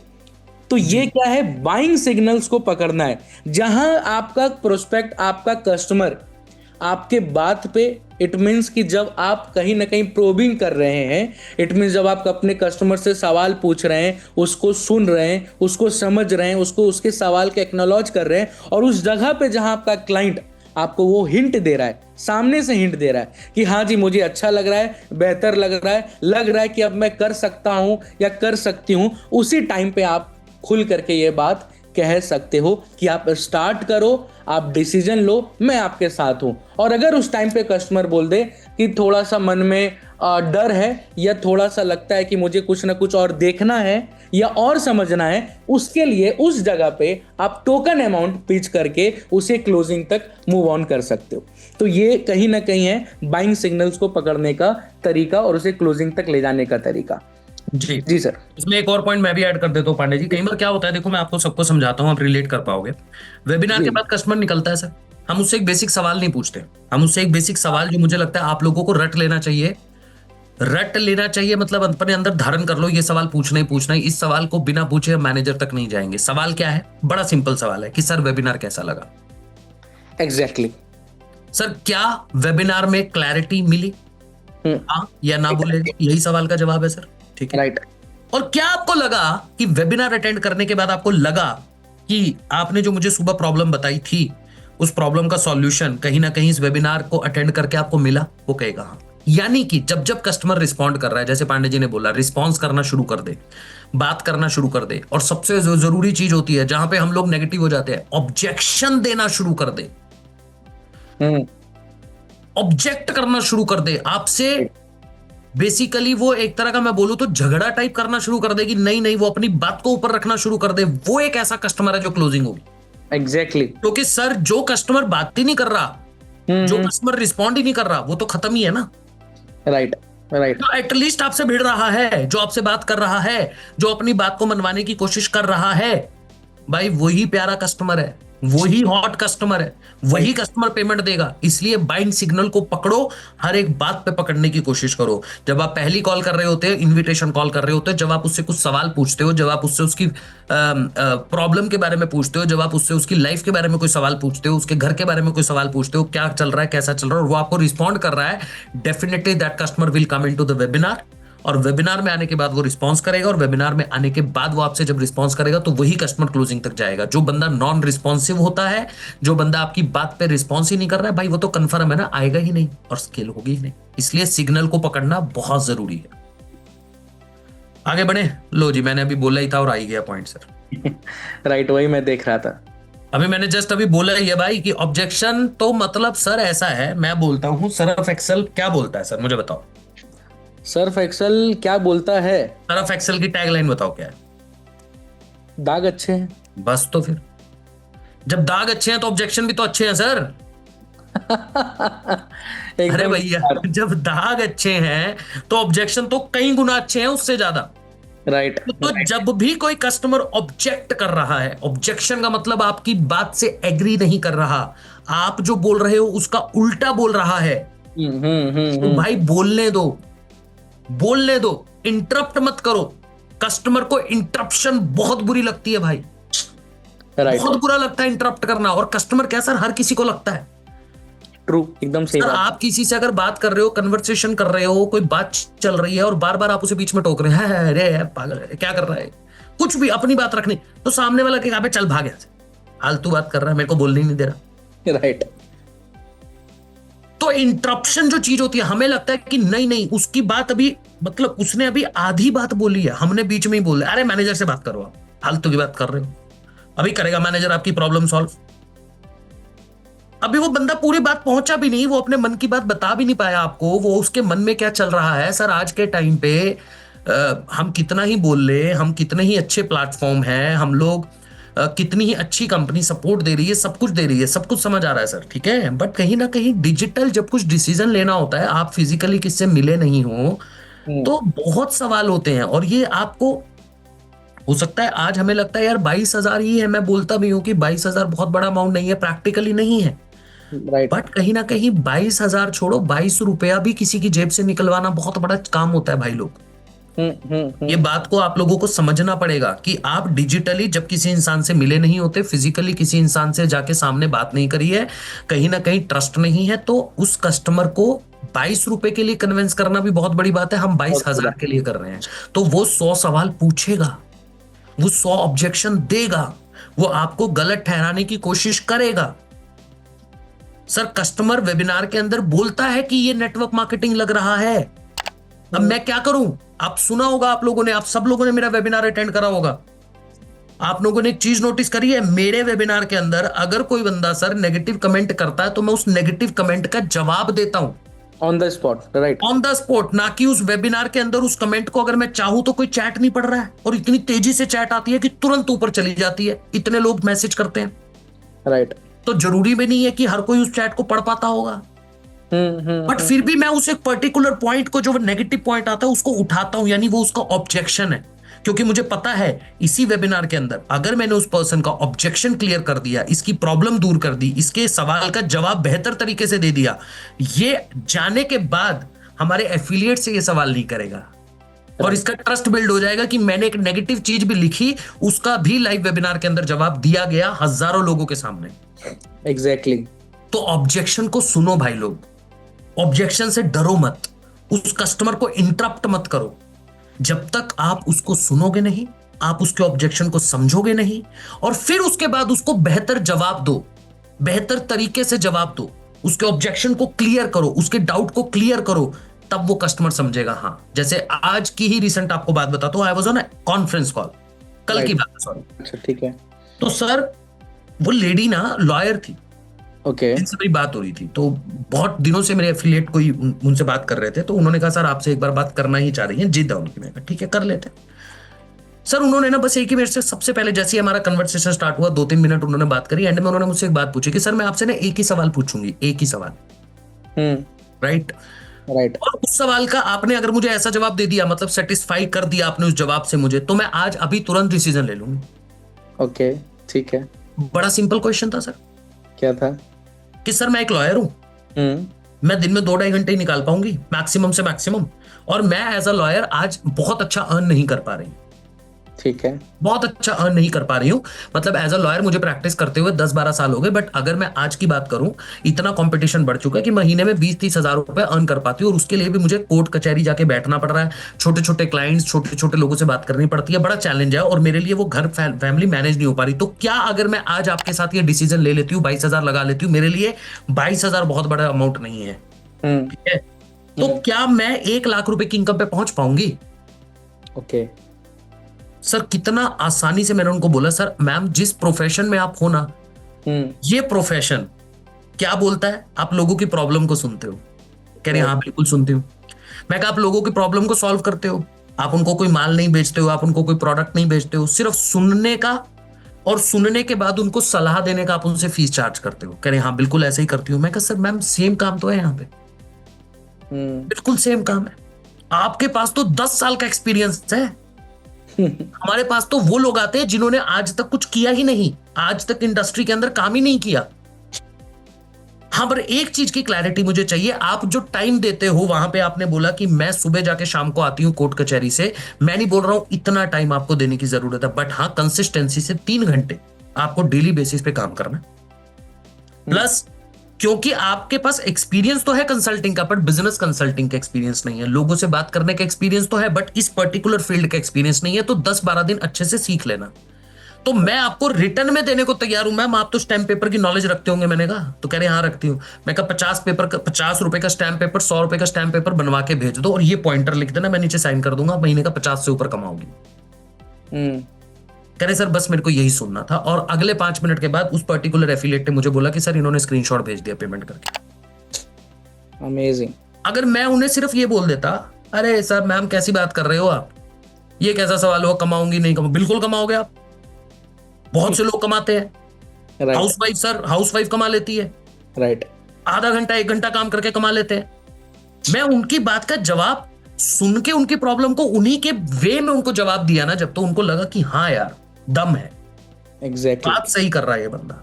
तो ये क्या है, बाइंग सिग्नल्स को पकड़ना है। जहां आपका प्रोस्पेक्ट, आपका कस्टमर आपके बात पे, इट मीन्स कि जब आप कहीं ना कहीं प्रोबिंग कर रहे हैं, इट मीन्स जब आप अपने कस्टमर से सवाल पूछ रहे हैं, उसको सुन रहे हैं, उसको समझ रहे हैं, उसको उसके सवाल के एक्नॉलेज कर रहे हैं, और उस जगह पे जहां आपका क्लाइंट आपको वो हिंट दे रहा है, सामने से हिंट दे रहा है कि हाँ जी मुझे अच्छा लग रहा है, बेहतर लग रहा है कि अब मैं कर सकता हूं या कर सकती हूं, उसी टाइम पे आप खुल करके ये बात कह सकते हो कि आप स्टार्ट करो, आप डिसीजन लो, मैं आपके साथ हूं। और अगर उस टाइम पे कस्टमर बोल दे कि थोड़ा सा मन में डर है या थोड़ा सा लगता है कि मुझे कुछ ना कुछ और देखना है या और समझना है, उसके लिए उस जगह पे आप टोकन अमाउंट पिच करके उसे क्लोजिंग तक मूव ऑन कर सकते हो। तो ये कहीं ना कहीं है बाइंग सिग्नल्स को पकड़ने का तरीका और उसे क्लोजिंग तक ले जाने का तरीका। जी जी सर। इसमें एक और पॉइंट मैं भी ऐड कर देता हूँ पांडे जी। कई बार क्या होता है, देखो मैं आपको सबको समझाता हूँ, आप रिलेट कर पाओगे। वेबिनार के बाद कस्टमर निकलता है सर, हम उससे एक बेसिक सवाल नहीं पूछते, हम उससे एक बेसिक सवाल जो मुझे लगता है आप लोगों को रट लेना चाहिए, मतलब अपने अंदर धारण कर लो, ये सवाल पूछना ही पूछना है। इस सवाल को बिना पूछे हम मैनेजर तक नहीं जाएंगे। सवाल क्या है? बड़ा सिंपल सवाल है कि सर वेबिनार कैसा लगा। एग्जैक्टली सर क्या वेबिनार में क्लैरिटी मिली, हाँ या ना बोले, यही सवाल का जवाब है सर। ठीक है, राइट। और क्या आपको लगा कि वेबिनार अटेंड करने के बाद आपको लगा कि आपने जो मुझे सुबह प्रॉब्लम बताई थी, उस प्रॉब्लम का सॉल्यूशन कहीं ना कहीं इस वेबिनार को अटेंड करके आपको मिला? वो कहेगा हाँ। यानी कि जब जब कस्टमर रिस्पॉन्ड कर रहा है, जैसे पांडे जी ने बोला, रिस्पॉन्स करना शुरू कर दे, बात करना शुरू कर दे, और सबसे जो जरूरी चीज होती है जहां पे हम लोग नेगेटिव हो जाते हैं, ऑब्जेक्शन देना शुरू कर दे, ऑब्जेक्ट करना शुरू कर दे आपसे। बेसिकली वो एक तरह का मैं बोलूं तो झगड़ा टाइप करना शुरू कर देगी, नहीं वो अपनी बात को ऊपर रखना शुरू कर दे, वो एक ऐसा कस्टमर है जो क्लोजिंग होगी। एग्जैक्टली। क्योंकि सर जो कस्टमर बात ही नहीं कर रहा, जो कस्टमर रिस्पॉन्ड ही नहीं कर रहा, वो तो खत्म ही है ना। Right right. जो एटलीस्ट आपसे भिड़ रहा है, जो आपसे बात कर रहा है, जो अपनी बात को मनवाने की कोशिश कर रहा है, भाई वही प्यारा कस्टमर है, वही हॉट कस्टमर है, वही कस्टमर पेमेंट देगा। इसलिए बाइंग सिग्नल को पकड़ो, हर एक बात पे पकड़ने की कोशिश करो। जब आप पहली कॉल कर रहे होते हैं, इनविटेशन कॉल कर रहे होते हैं, जब आप उससे कुछ सवाल पूछते हो, जब आप उससे उसकी प्रॉब्लम के बारे में पूछते हो, जब आप उससे उसकी लाइफ के बारे में कोई सवाल पूछते हो, उसके घर के बारे में कोई सवाल पूछते हो, क्या चल रहा है, कैसा चल रहा है, और वो आपको रिस्पॉन्ड कर रहा है, definitely that customer will come into the webinar. और वेबिनार में आने के बाद वो रिस्पॉन्स करेगा, और वेबिनार में आने के बाद वो आपसे जब रिस्पॉन्स करेगा तो वही कस्टमर क्लोजिंग तक जाएगा। जो बंदा नॉन रिस्पॉन्सिव होता है, जो बंदा आपकी बात पे रिस्पॉन्स ही नहीं कर रहा है, भाई वो तो कंफर्म है ना, आएगा ही नहीं और स्केल होगी ही नहीं। इसलिए सिग्नल को पकड़ना बहुत जरूरी है। आगे बढ़े। लो जी, मैंने अभी बोला ही था और आ ही गया पॉइंट सर। राइट, वही मैं देख रहा था। अभी मैंने जस्ट अभी बोला ही है भाई कि ऑब्जेक्शन तो मतलब सर ऐसा है, मैं बोलता हूं सर्फ एक्सेल क्या बोलता है सर, मुझे बताओ। सर्फ एक्सेल क्या बोलता है? सर्फ एक्सेल की टैगलाइन बताओ क्या है? दाग अच्छे हैं। बस तो फिर जब दाग अच्छे हैं तो ऑब्जेक्शन भी तो अच्छे हैं सर। अरे भैया, जब दाग अच्छे हैं तो ऑब्जेक्शन तो कई गुना अच्छे हैं उससे ज्यादा। राइट। तो जब भी कोई कस्टमर ऑब्जेक्ट कर रहा है, ऑब्जेक्शन का मतलब आपकी बात से एग्री नहीं कर रहा, आप जो बोल रहे हो उसका उल्टा बोल रहा है, तो भाई बोलने दो, इंटरप्ट मत करो। कस्टमर को इंटरप्शन बहुत बुरी लगती है भाई, बहुत बुरा लगता है इंटरप्ट करना। और कस्टमर क्या सर, हर किसी को लगता है। ट्रू, एकदम सही सर बात। आप किसी से अगर बात कर रहे हो, कन्वर्सेशन कर रहे हो, कोई बात चल रही है और बार बार आप उसे बीच में टोक रहे हैं, अरे पागल है, क्या कर रहा है, कुछ भी अपनी बात रखनी, तो सामने वाला क्या, चल भाग यहाँ से, फालतू बात कर रहा है, मेरे को बोलने ही नहीं दे रहा। राइट। तो इंटरप्शन जो चीज होती है, हमें लगता है कि नहीं उसकी बात अभी, मतलब उसने अभी आधी बात बोली है, हमने बीच में ही बोल दिया, अरे मैनेजर से बात करो, आप फालतू की बात कर रहे हो, अभी करेगा मैनेजर आपकी प्रॉब्लम सॉल्व। अभी वो बंदा पूरी बात पहुंचा भी नहीं, वो अपने मन की बात बता भी नहीं पाया आपको, वो उसके मन में क्या चल रहा है। सर आज के टाइम पे हम कितना ही बोल ले, हम कितने ही अच्छे प्लेटफॉर्म हैं, हम लोग कितनी ही अच्छी कंपनी सपोर्ट दे रही है, सब कुछ दे रही है, सब कुछ समझ आ रहा है सर, ठीक है, बट कहीं ना कहीं डिजिटल जब कुछ डिसीजन लेना होता है, आप फिजिकली किससे मिले नहीं हो, तो बहुत सवाल होते हैं। और ये आपको हो सकता है आज हमें लगता है यार 22,000 ही है, मैं बोलता भी हूं कि 22,000 बहुत बड़ा अमाउंट नहीं है, प्रैक्टिकली नहीं है, राइट। बट कहीं ना कहीं 22,000 छोड़ो, 22 रुपया भी किसी की जेब से निकलवाना बहुत बड़ा काम होता है भाई लोग। ये बात को आप लोगों को समझना पड़ेगा कि आप डिजिटली जब किसी इंसान से मिले नहीं होते, फिजिकली किसी इंसान से जाके सामने बात नहीं करी है, कहीं ना कहीं ट्रस्ट नहीं है, तो उस कस्टमर को 22 रुपए के लिए कन्विंस करना भी बहुत बड़ी बात है। हम 22,000 के लिए कर रहे हैं, तो वो 100 सवाल पूछेगा, वो 100 ऑब्जेक्शन देगा, वो आपको गलत ठहराने की कोशिश करेगा। सर कस्टमर वेबिनार के अंदर बोलता है कि ये नेटवर्क मार्केटिंग लग रहा है, अब मैं क्या करूं? आप सुना होगा, आप लोगों ने, आप सब लोगों ने मेरा वेबिनार अटेंड करा होगा, आप लोगों ने एक चीज नोटिस करी है, मेरे वेबिनार के अंदर अगर कोई बंदा सर नेगेटिव कमेंट करता है तो मैं उस नेगेटिव कमेंट का जवाब देता हूं on the spot, right, on the spot, ना कि उस वेबिनार के अंदर उस कमेंट को अगर मैं चाहूं तो कोई चैट नहीं पढ़ रहा है, और इतनी तेजी से चैट आती है कि तुरंत ऊपर चली जाती है, इतने लोग मैसेज करते हैं, राइट। तो जरूरी भी नहीं है कि हर कोई उस चैट को पढ़ पाता होगा, बट फिर भी मैं उस एक पर्टिकुलर पॉइंट को, जो नेगेटिव पॉइंट आता है, उसको उठाता हूं, यानी वो उसका ऑब्जेक्शन है, क्योंकि मुझे पता है इसी वेबिनार के अंदर अगर मैंने उस पर्सन का ऑब्जेक्शन क्लियर कर दिया, इसकी प्रॉब्लम दूर कर दी, इसके सवाल का जवाब बेहतर तरीके से दे दिया, ये जाने के बाद हमारे एफिलिएट से ये सवाल नहीं करेगा, और इसका ट्रस्ट बिल्ड हो जाएगा कि मैंने एक नेगेटिव चीज भी लिखी, उसका भी लाइव वेबिनार के अंदर जवाब दिया गया हजारों लोगों के सामने। एग्जैक्टली। तो ऑब्जेक्शन को सुनो भाई लोग, ऑब्जेक्शन से डरो मत, उस कस्टमर को इंटरप्ट मत करो, जब तक आप उसको सुनोगे नहीं, आप उसके ऑब्जेक्शन को समझोगे नहीं, और फिर उसके बाद उसको बेहतर जवाब दो, बेहतर तरीके से जवाब दो, उसके ऑब्जेक्शन को क्लियर करो, उसके डाउट को क्लियर करो, तब वो कस्टमर समझेगा। हाँ, जैसे आज की ही रिसेंट आपको बात बताता हूं, I was on a conference call, कल की बात, सॉरी। अच्छा, ठीक है। तो सर वो लेडी ना लॉयर थी, ओके। इनसे मेरी बात हो रही थी, तो बहुत दिनों से मेरे एफिलिएट कोई उनसे बात कर रहे थे, तो उन्होंने कहा सर आपसे एक बार बात करना ही चाह रही है, जिद है उनकी। मैं कहा ठीक है, कर लेते हैं। सर उन्होंने ना बस एक ही मेरे से, सबसे पहले जैसे ही हमारा कन्वर्सेशन स्टार्ट हुआ, 2-3 मिनट उन्होंने बात करी, एंड में उन्होंने मुझसे एक बात पूछी कि सर मैं आपसे ना एक ही सवाल पूछूंगी, एक ही सवाल, राइट, राइट। और उस सवाल का आपने अगर मुझे ऐसा जवाब दे दिया, मतलब सेटिस्फाई कर दिया आपने उस जवाब से मुझे, तो मैं आज अभी तुरंत डिसीजन ले लूंगी। ओके, ठीक है। बड़ा सिंपल क्वेश्चन था सर। क्या था? कि सर मैं एक लॉयर हूं, मैं दिन में 2-2.5 घंटे ही निकाल पाऊंगी मैक्सिमम से मैक्सिमम, और मैं एज अ लॉयर आज बहुत अच्छा अर्न नहीं कर पा रही, ठीक है। बहुत अच्छा अर्न नहीं कर पा रही हूं, मतलब एज अ लॉयर मुझे प्रैक्टिस करते हुए 10-12 साल हो गए, बट अगर मैं आज की बात करूं, इतना कंपटीशन बढ़ चुका है कि महीने में 20-30 हजार रुपए अर्न कर पाती हूं, और उसके लिए भी मुझे कोर्ट कचहरी जाके बैठना पड़ रहा है, छोटे छोटे क्लाइंट्स, छोटे छोटे लोगों से बात करनी पड़ती है, बड़ा चैलेंज है, और मेरे लिए वो घर फैमिली मैनेज नहीं हो पा रही। तो क्या अगर मैं आज आपके साथ ये डिसीजन ले लेती हूँ, 22,000 लगा लेती हूँ, मेरे लिए 22,000 बहुत बड़ा अमाउंट नहीं है, ठीक है, तो क्या मैं 1 लाख रुपए की इनकम पे पहुंच पाऊंगी? ओके। सर कितना आसानी से मैंने उनको बोला, सर मैम जिस प्रोफेशन में आप हो ना, ये प्रोफेशन क्या बोलता है, आप लोगों की प्रॉब्लम को सुनते हो। कह रहे हाँ बिल्कुल सुनती हूँ। मैं कहा आप लोगों की प्रॉब्लम को सॉल्व करते हो, आप उनको कोई माल नहीं बेचते हो, आप उनको कोई प्रोडक्ट नहीं बेचते हो, सिर्फ सुनने का, और सुनने के बाद उनको सलाह देने का आप उनसे फीस चार्ज करते हो। कह रहे हाँ बिल्कुल ऐसे ही करती हूँ। मैं कहा सर मैम सेम काम तो है यहाँ पे, बिल्कुल सेम काम है, आपके पास तो 10 साल का एक्सपीरियंस है, हमारे पास तो वो लोग आते हैं जिन्होंने आज तक कुछ किया ही नहीं, आज तक इंडस्ट्री के अंदर काम ही नहीं किया। हाँ, पर एक चीज की क्लैरिटी मुझे चाहिए, आप जो टाइम देते हो, वहां पे आपने बोला कि मैं सुबह जाके शाम को आती हूँ कोर्ट कचहरी से, मैं नहीं बोल रहा हूं इतना टाइम आपको देने की जरूरत है, बट हाँ कंसिस्टेंसी से 3 घंटे आपको डेली बेसिस पे काम करना, प्लस क्योंकि आपके पास एक्सपीरियंस तो है कंसल्टिंग का, बट बिजनेस कंसल्टिंग का एक्सपीरियंस नहीं है, लोगों से बात करने का एक्सपीरियंस तो है, बट इस पर्टिकुलर फील्ड का एक्सपीरियंस नहीं है, तो 10-12 दिन अच्छे से सीख लेना। तो मैं आपको रिटर्न में देने को तैयार हूं। मैम आप तो स्टैम्प पेपर की नॉलेज रखते होंगे, मैंने कहा, तो कह रहे हाँ रखती हूँ। मैं कहा 50 रुपए का स्टैम्प पेपर, 100 रुपए का स्टैम्प पेपर बनवा के भेज दो, और ये पॉइंटर लिख देना, मैं नीचे साइन कर दूंगा, महीने का 50 से ऊपर कमाओगी। कह रहे सर बस मेरे को यही सुनना था, और अगले 5 मिनट के बाद उस पर्टिकुलर एफिलिएट ने मुझे बोला कि सर इन्होंने स्क्रीनशॉट भेज दिया पेमेंट करके। अमेजिंग। अगर मैं उन्हें सिर्फ ये बोल देता, अरे सर मैम कैसी बात कर रहे हो आप, ये कैसा सवाल हुआ, कमाऊंगी नहीं कमाऊंगी, बिल्कुल कमाओगे आप, बहुत से लोग कमाते हैं। राइट हाउसवाइफ सर, हाउसवाइफ कमा लेती है, राइट। आधा घंटा 1 घंटा काम करके कमा लेते हैं। मैं उनकी बात का जवाब सुन के उनकी प्रॉब्लम को उन्हीं के वे में उनको जवाब दिया ना, जब तो उनको लगा कि हाँ यार दम है, एग्जैक्टली। बात सही कर रहा है ये बंदा,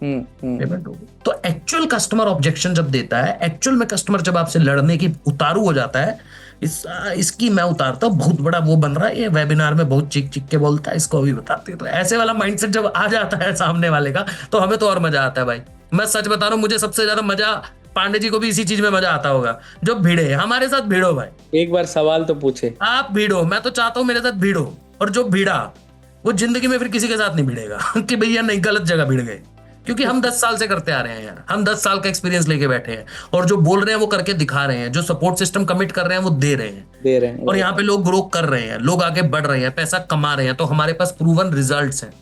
हम्म। पेमेंट हो गई। तो एक्चुअल कस्टमर ऑब्जेक्शन जब देता है, एक्चुअल में कस्टमर जब आपसे लड़ने की उतारू हो जाता है, इसकी मैं उतारता हूँ, बहुत बड़ा वो बन रहा है ये, वेबिनार में बहुत चिक चिक के बोलता है, इसको अभी बताते हैं। तो ऐसे वाला माइंडसेट जब आ जाता है सामने वाले का, तो हमें तो और मजा आता है भाई। मैं सच बता रहा हूँ, मुझे सबसे ज्यादा मजा, पांडे जी को भी इसी चीज में मजा आता होगा, जो भिड़े हमारे साथ भिड़ो भाई। एक बार सवाल तो पूछे, आप भिड़ो, मैं तो चाहता हूँ मेरे साथ भिड़ो, और जो भिड़ा वो जिंदगी में फिर किसी के साथ नहीं भिड़ेगा कि भैया नहीं गलत जगह भिड़ गए, क्योंकि हम 10 साल से करते आ रहे हैं यार, हम 10 साल का एक्सपीरियंस लेके बैठे हैं, और जो बोल रहे हैं वो करके दिखा रहे हैं, जो सपोर्ट सिस्टम कमिट कर रहे हैं वो दे रहे हैं, और यहाँ पे लोग ग्रो कर रहे हैं, लोग आगे बढ़ रहे हैं, पैसा कमा रहे हैं, तो हमारे पास प्रूवन रिजल्ट्स हैं।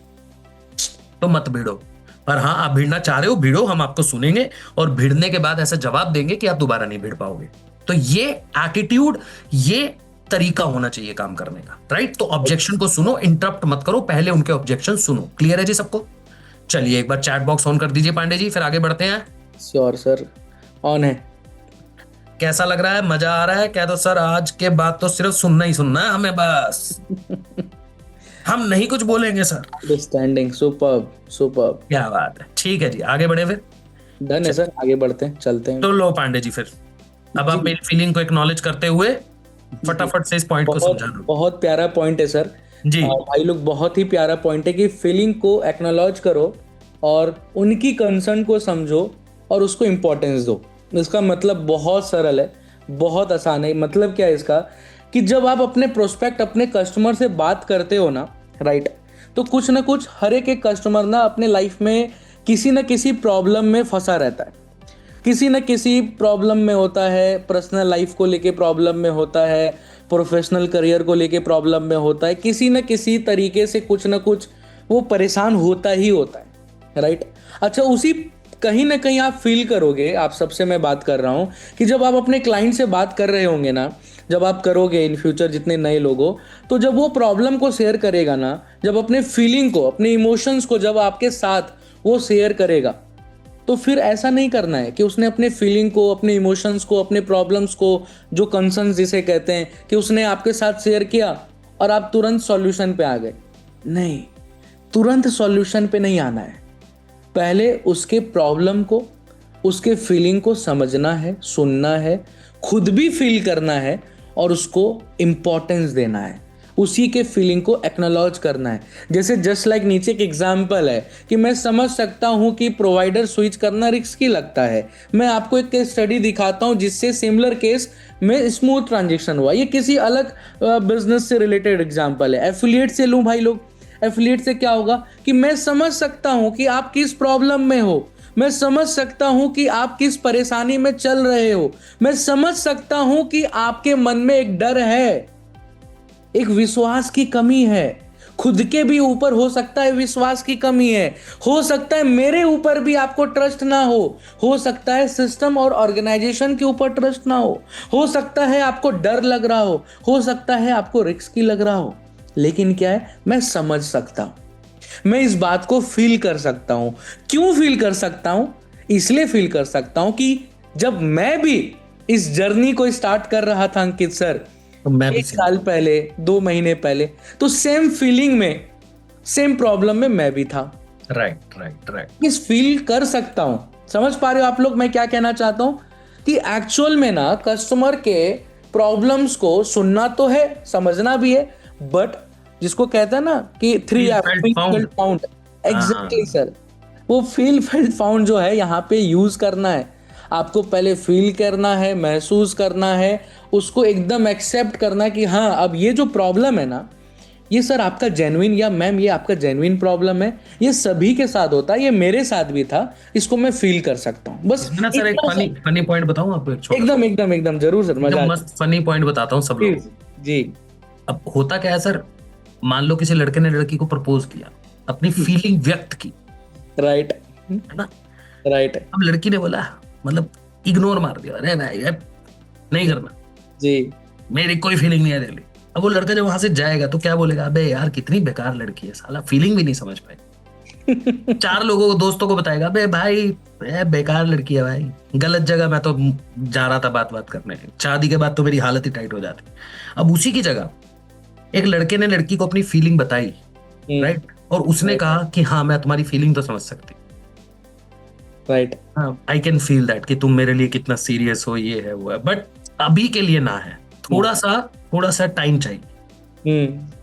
तो मत भिड़ो, पर हाँ आप भिड़ना चाह रहे हो भिड़ो, हम आपको सुनेंगे, और भिड़ने के बाद ऐसा जवाब देंगे कि आप दोबारा नहीं भिड़ पाओगे। तो ये एटीट्यूड, ये तरीका होना चाहिए काम करने का, राइट। तो ऑब्जेक्शन को सुनो, इंटरप्ट मत करो, पहले उनके ऑब्जेक्शन सुनो। क्लियर है जी सबको? चलिए एक बार चैट बॉक्स ऑन कर दीजिए पांडे जी, फिर आगे बढ़ते हैं। श्योर सर, ऑन है। कैसा लग रहा है, मजा आ रहा है? कह दो सर आज के बाद तो सिर्फ सुनना ही सुनना है हमें बस हम नहीं कुछ बोलेंगे सर। Understanding, superb superb. क्या बात है, ठीक है जी, आगे बढ़े फिर। डन है सर, आगे बढ़ते हैं, चलते हैं। तो लो पांडे जी, फिर अब आप मेरी फीलिंग को एक्नॉलेज करते हुए फटाफट से इस पॉइंट को समझा दो। बहुत प्यारा पॉइंट है सर जी भाई लोग, बहुत ही प्यारा पॉइंट है कि फीलिंग को एक्नॉलेज करो और उनकी कंसर्न को समझो और उसको इम्पोर्टेंस दो। इसका मतलब बहुत सरल है, बहुत आसान है। मतलब क्या है इसका, कि जब आप अपने प्रोस्पेक्ट, अपने कस्टमर से बात करते हो ना, राइट, तो कुछ ना कुछ हर एक कस्टमर ना अपने लाइफ में किसी न किसी प्रॉब्लम में फंसा रहता है, किसी न किसी प्रॉब्लम में होता है, पर्सनल लाइफ को लेके प्रॉब्लम में होता है, प्रोफेशनल करियर को लेके प्रॉब्लम में होता है, किसी न किसी तरीके से कुछ ना कुछ वो परेशान होता ही होता है, राइट। अच्छा, उसी कहीं ना कहीं आप फील करोगे, आप सबसे मैं बात कर रहा हूँ, कि जब आप अपने क्लाइंट से बात कर रहे होंगे ना, जब आप करोगे इन फ्यूचर जितने नए लोग हो, तो जब वो प्रॉब्लम को शेयर करेगा ना, जब अपने फीलिंग को, अपने इमोशंस को जब आपके साथ वो शेयर करेगा, तो फिर ऐसा नहीं करना है कि उसने अपने फीलिंग को, अपने इमोशंस को, अपने प्रॉब्लम्स को, जो कंसर्न्स जिसे कहते हैं, कि उसने आपके साथ शेयर किया और आप तुरंत सॉल्यूशन पे आ गए। नहीं, तुरंत सॉल्यूशन पे नहीं आना है। पहले उसके प्रॉब्लम को, उसके फीलिंग को समझना है, सुनना है, खुद भी फील करना है और उसको इम्पोर्टेंस देना है, उसी के फीलिंग को एक्नॉलेज करना है। जैसे जस्ट लाइक नीचे एक एग्जांपल है कि मैं समझ सकता हूं कि प्रोवाइडर स्विच करना रिस्की लगता है। मैं आपको एक केस स्टडी दिखाता हूं जिससे सिमिलर केस में स्मूथ ट्रांजेक्शन हुआ। ये किसी अलग बिजनेस से रिलेटेड एग्जांपल है। एफिलिएट से लूं भाई लोग, एफिलिएट से क्या होगा कि मैं समझ सकता हूं कि आप किस प्रॉब्लम में हो, मैं समझ सकता हूं कि आप किस परेशानी में चल रहे हो, मैं समझ सकता हूं कि आपके मन में एक डर है, एक विश्वास की कमी है, खुद के भी ऊपर हो सकता है विश्वास की कमी है, हो सकता है मेरे ऊपर भी आपको ट्रस्ट ना हो सकता है सिस्टम और ऑर्गेनाइजेशन के ऊपर ट्रस्ट ना हो सकता है आपको डर लग रहा हो सकता है आपको रिस्की लग रहा हो, लेकिन क्या है, मैं समझ सकता हूं, मैं इस बात को फील कर सकता हूं। क्यों फील कर सकता हूं? इसलिए फील कर सकता हूं कि जब मैं भी इस जर्नी को स्टार्ट कर रहा था अंकित सर, तो मैं 1 साल पहले, 2 महीने पहले, तो सेम फीलिंग में, सेम प्रॉब्लम में मैं भी था। राइट। इस फील कर सकता हूं। समझ पा रहे हो आप लोग मैं क्या कहना चाहता हूं? कि एक्चुअल में ना कस्टमर के प्रॉब्लम्स को सुनना तो है, समझना भी है, बट जिसको कहते हैं ना कि 3F, feel felt found. Exactly sir, वो फील फेल्ट फाउंड जो है यहाँ पे यूज करना है। आपको पहले फील करना है, महसूस करना है, उसको एकदम एक्सेप्ट करना कि हाँ अब ये जो प्रॉब्लम है ना, ये सर आपका जेन्युइन, या मैम ये आपका जेन्युइन प्रॉब्लम है, ये सभी के साथ होता है, ये मेरे साथ भी था, इसको मैं फील कर सकता हूँ। बस सर एक फनी पॉइंट बताऊं आपको, एक छोटा, एकदम जरूर सर, मजा मस्त फनी पॉइंट बताता हूँ सब लोग जी। अब होता क्या है सर, मान लो किसी लड़के ने लड़की को प्रपोज किया, अपनी फीलिंग व्यक्त की, राइट है ना, राइट अब लड़की ने बोला, मतलब इग्नोर मार दिया, अरे नहीं अब नहीं करना, जी मेरी कोई फीलिंग नहीं है तेरे लिए। अब वो लड़का जब वहां से जाएगा तो क्या बोलेगा, अबे यार कितनी बेकार लड़की है, साला फीलिंग भी नहीं समझ पाई। चार लोगों को, दोस्तों को बताएगा, अबे भाई बेकार लड़की है भाई, गलत जगह मैं तो जा रहा था बात बात करने, शादी के बाद तो मेरी हालत ही टाइट हो जाती। अब उसी की जगह एक लड़के ने लड़की को अपनी फीलिंग बताई, राइट, और उसने कहा कि हाँ मैं तुम्हारी फीलिंग तो समझ सकती, right I can feel that कि तुम मेरे लिए कितना सीरियस हो, ये है वो है, बट अभी के लिए ना है, थोड़ा सा टाइम चाहिए,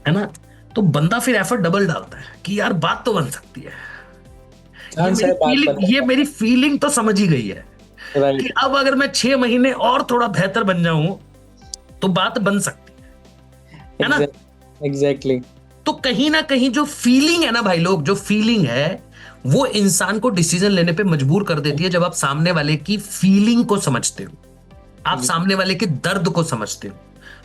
है ना। तो बंदा फिर एफर्ट डबल डालता है कि यार बात तो बन सकती है, ये मेरी फीलिंग तो समझ ही गई है कि अब अगर मैं 6 महीने और थोड़ा बेहतर बन जाऊं तो बात बन सकती है ना। एग्जैक्टली तो कहीं ना कहीं जो फीलिंग है ना भाई लोग, जो फीलिंग है वो इंसान को डिसीजन लेने पे मजबूर कर देती है, जब आप सामने वाले की फीलिंग को समझते हो, आप सामने वाले के दर्द को समझते हो,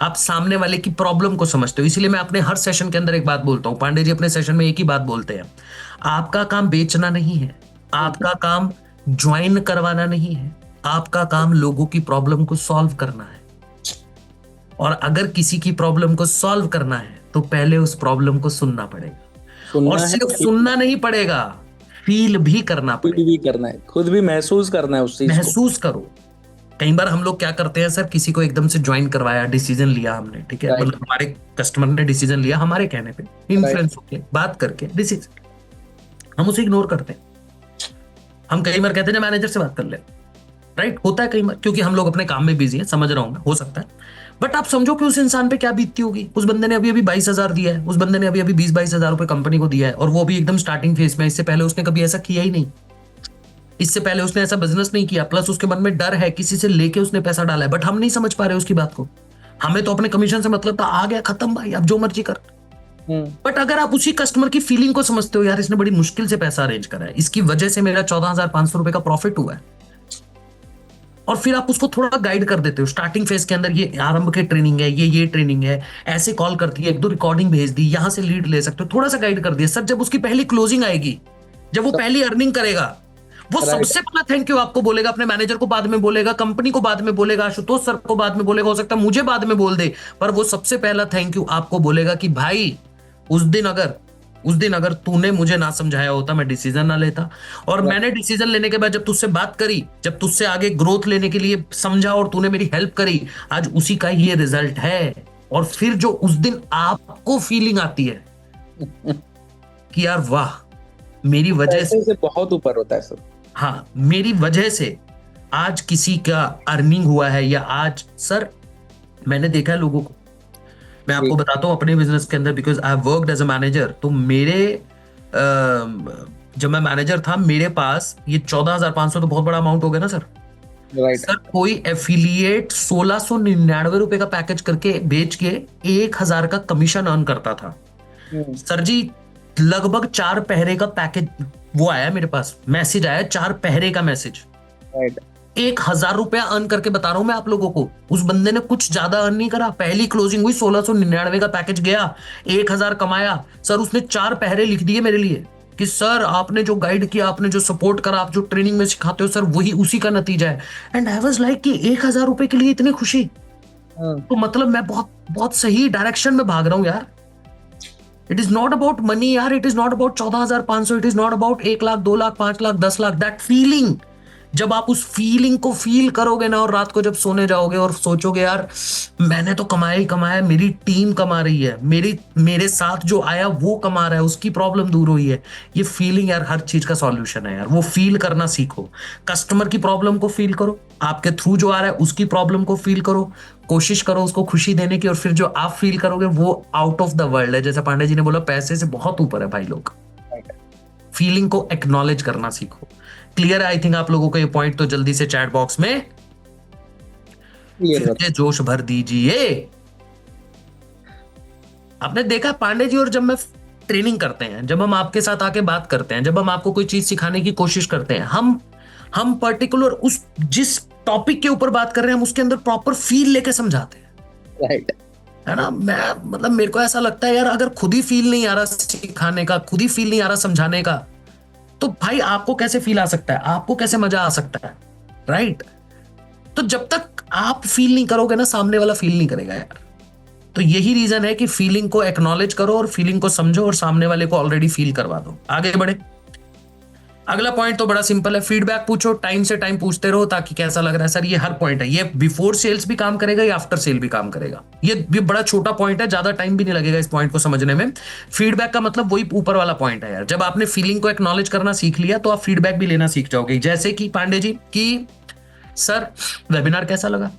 आप सामने वाले की प्रॉब्लम को समझते हो। इसलिए मैं अपने हर सेशन के अंदर एक बात बोलता हूं, पांडे जी अपने सेशन में एक ही बात बोलते हैं, आपका काम बेचना नहीं है, आपका काम ज्वाइन करवाना नहीं है, आपका काम लोगों की प्रॉब्लम को सॉल्व करना है। और अगर किसी की प्रॉब्लम को सॉल्व करना है तो पहले उस प्रॉब्लम को सुनना पड़ेगा, और सिर्फ सुनना नहीं पड़ेगा, फील भी करना पड़ेगा, भी करना है, खुद भी महसूस करना है उस चीज को। महसूस करो। कई बार हम लोग क्या करते हैं सर, किसी को एकदम से ज्वाइन करवाया, डिसीजन लिया हमने, ठीक है, मतलब हमारे कस्टमर ने डिसीजन लिया हमारे कहने पे, इन्फ्लुएंस होके बात करके डिसीजन, हम उसे इग्नोर करते हैं। हम कई बार कहते हैं मैनेजर से बात कर ले, राइट, होता है कई बार, क्योंकि हम लोग अपने काम में बिजी हैं, समझ रहा हूं मैं, हो सकता है, बट आप समझो कि उस इंसान पे क्या बीतती होगी। उस बंदे ने अभी अभी 22,000 दिया है, उस बंदे ने अभी अभी 20-22,000 रुपए कंपनी को दिया है, और वो भी एकदम स्टार्टिंग फेज में, इससे पहले उसने कभी ऐसा किया ही नहीं, इससे पहले उसने ऐसा बिजनेस नहीं किया, प्लस उसके मन में डर है, किसी से लेके उसने पैसा डाला है, बट हम नहीं समझ पा रहे उसकी बात को। हमें तो अपने कमीशन से मतलब था, आ गया खत्म भाई, अब जो मर्जी कर। बट अगर आप उसी कस्टमर की फीलिंग को समझते हो, यार इसने बड़ी मुश्किल से पैसा अरेंज करा है, इसकी वजह से मेरा 14,500 रुपए का प्रॉफिट हुआ है, और फिर आप उसको थोड़ा गाइड कर देते हो स्टार्टिंग फेज के अंदर, ये आरंभ की ट्रेनिंग है, ये ट्रेनिंग है, ऐसे कॉल करती है, 1-2 रिकॉर्डिंग भेज दी, यहां से लीड ले सकते हो, थोड़ा सा गाइड कर दिया सर। जब उसकी पहली क्लोजिंग आएगी, जब वो पहली अर्निंग करेगा, वो सबसे पहला थैंक यू आपको बोलेगा, अपने मैनेजर को बाद में बोलेगा, कंपनी को बाद में बोलेगा, आशुतोष सर को बाद में बोलेगा, हो सकता है मुझे बाद में बोल दे, पर वो सबसे पहला थैंक यू आपको बोलेगा कि भाई उस दिन अगर तूने मुझे ना समझाया होता, मैं डिसीजन ना लेता, और मैंने डिसीजन लेने के बाद जब तुझसे बात करी, जब तुझसे आगे ग्रोथ लेने के लिए समझा और तूने मेरी हेल्प करी, आज उसी का ये रिजल्ट है। और फिर जो उस दिन आपको फीलिंग आती है कि यार वाह, मेरी वजह से बहुत ऊपर होता है सर, हाँ, मेरी वजह से आज किसी का अर्निंग हुआ है, या आज सर मैंने देखा है लोगों को, मैं आपको बताता हूँ अपने बिजनेस के अंदर, because I worked as a manager, तो मेरे जब मैं मैनेजर था, मेरे पास ये 14,500 तो बहुत बड़ा अमाउंट हो गया ना सर। सर कोई एफिलिएट 1,699 रुपए का पैकेज करके बेच के 1,000 का कमीशन अर्न करता था। सर जी लगभग 4 पहरे का पैकेज वो आया मेरे पास, मैसेज आया, 4 पहरे का मैसेज, 1,000 रुपया अर्न करके बता रहा हूं मैं आप लोगों को। उस बंदे ने कुछ ज्यादा अर्न नहीं करा, पहली क्लोजिंग हुई, 1,699 का पैकेज गया, 1,000 कमाया। सर उसने 4 पहरे लिख दिए मेरे लिए कि सर आपने जो गाइड किया, आपने जो सपोर्ट करा, आप जो ट्रेनिंग में सिखाते हो सर, वही उसी का नतीजा है। एंड आई वाज लाइक कि 1,000 रुपए के लिए इतनी खुशी, तो मतलब मैं बहुत बहुत सही डायरेक्शन में भाग रहा हूं यार। It is not about money यार, it is not about 14,500, it is not about 1 lakh 2 lakh 5 lakh 10 lakh. That feeling, जब आप उस फीलिंग को फील करोगे ना, और रात को जब सोने जाओगे और सोचोगे यार मैंने तो कमाया ही कमाया, मेरी टीम कमा रही है, मेरे साथ जो आया वो कमा रहा है, उसकी प्रॉब्लम दूर हुई है, ये फीलिंग यार हर चीज का सॉल्यूशन है यार। वो फील करना सीखो, कस्टमर की प्रॉब्लम को फील करो, आपके थ्रू जो आ रहा है उसकी प्रॉब्लम को फील करो, कोशिश करो उसको खुशी देने की, और फिर जो आप फील करोगे वो आउट ऑफ द वर्ल्ड है। जैसे पांडे जी ने बोला, पैसे से बहुत ऊपर है भाई लोग। फीलिंग को एक्नॉलेज करना सीखो। क्लियर है आई थिंक आप लोगों को ये पॉइंट, तो जल्दी से चैट बॉक्स में जोश भर दीजिए। आपने देखा पांडे जी, और जब मैं ट्रेनिंग करते हैं, जब हम आपके साथ आके बात करते हैं, जब हम आपको कोई चीज सिखाने की कोशिश करते हैं, हम पर्टिकुलर उस जिस टॉपिक के ऊपर बात कर रहे हैं हम उसके अंदर प्रॉपर फील लेके समझाते हैं। राइट है ना। मैं मतलब मेरे को ऐसा लगता है यार, अगर खुद ही फील नहीं आ रहा सिखाने का, खुद ही फील नहीं आ रहा समझाने का, तो भाई आपको कैसे फील आ सकता है, आपको कैसे मजा आ सकता है, राइट। तो जब तक आप फील नहीं करोगे ना, सामने वाला फील नहीं करेगा यार। तो यही रीजन है कि फीलिंग को एक्नॉलेज करो और फीलिंग को समझो और सामने वाले को ऑलरेडी फील करवा दो, आगे बढ़े। अगला पॉइंट तो बड़ा सिंपल है, फीडबैक पूछो, टाइम से टाइम पूछते रहो ताकि कैसा लग रहा है। सर ये हर पॉइंट है, ये बिफोर सेल्स भी काम करेगा, या आफ्टर सेल भी काम करेगा। ये बड़ा छोटा पॉइंट है, ज्यादा टाइम भी नहीं लगेगा इस पॉइंट को समझने में। फीडबैक का मतलब वही ऊपर वाला पॉइंट है यार, जब आपने फीलिंग को एक्नॉलेज करना सीख लिया तो आप फीडबैक भी लेना सीख जाओगे। जैसे कि पांडे जी की सर वेबिनार कैसा लगा,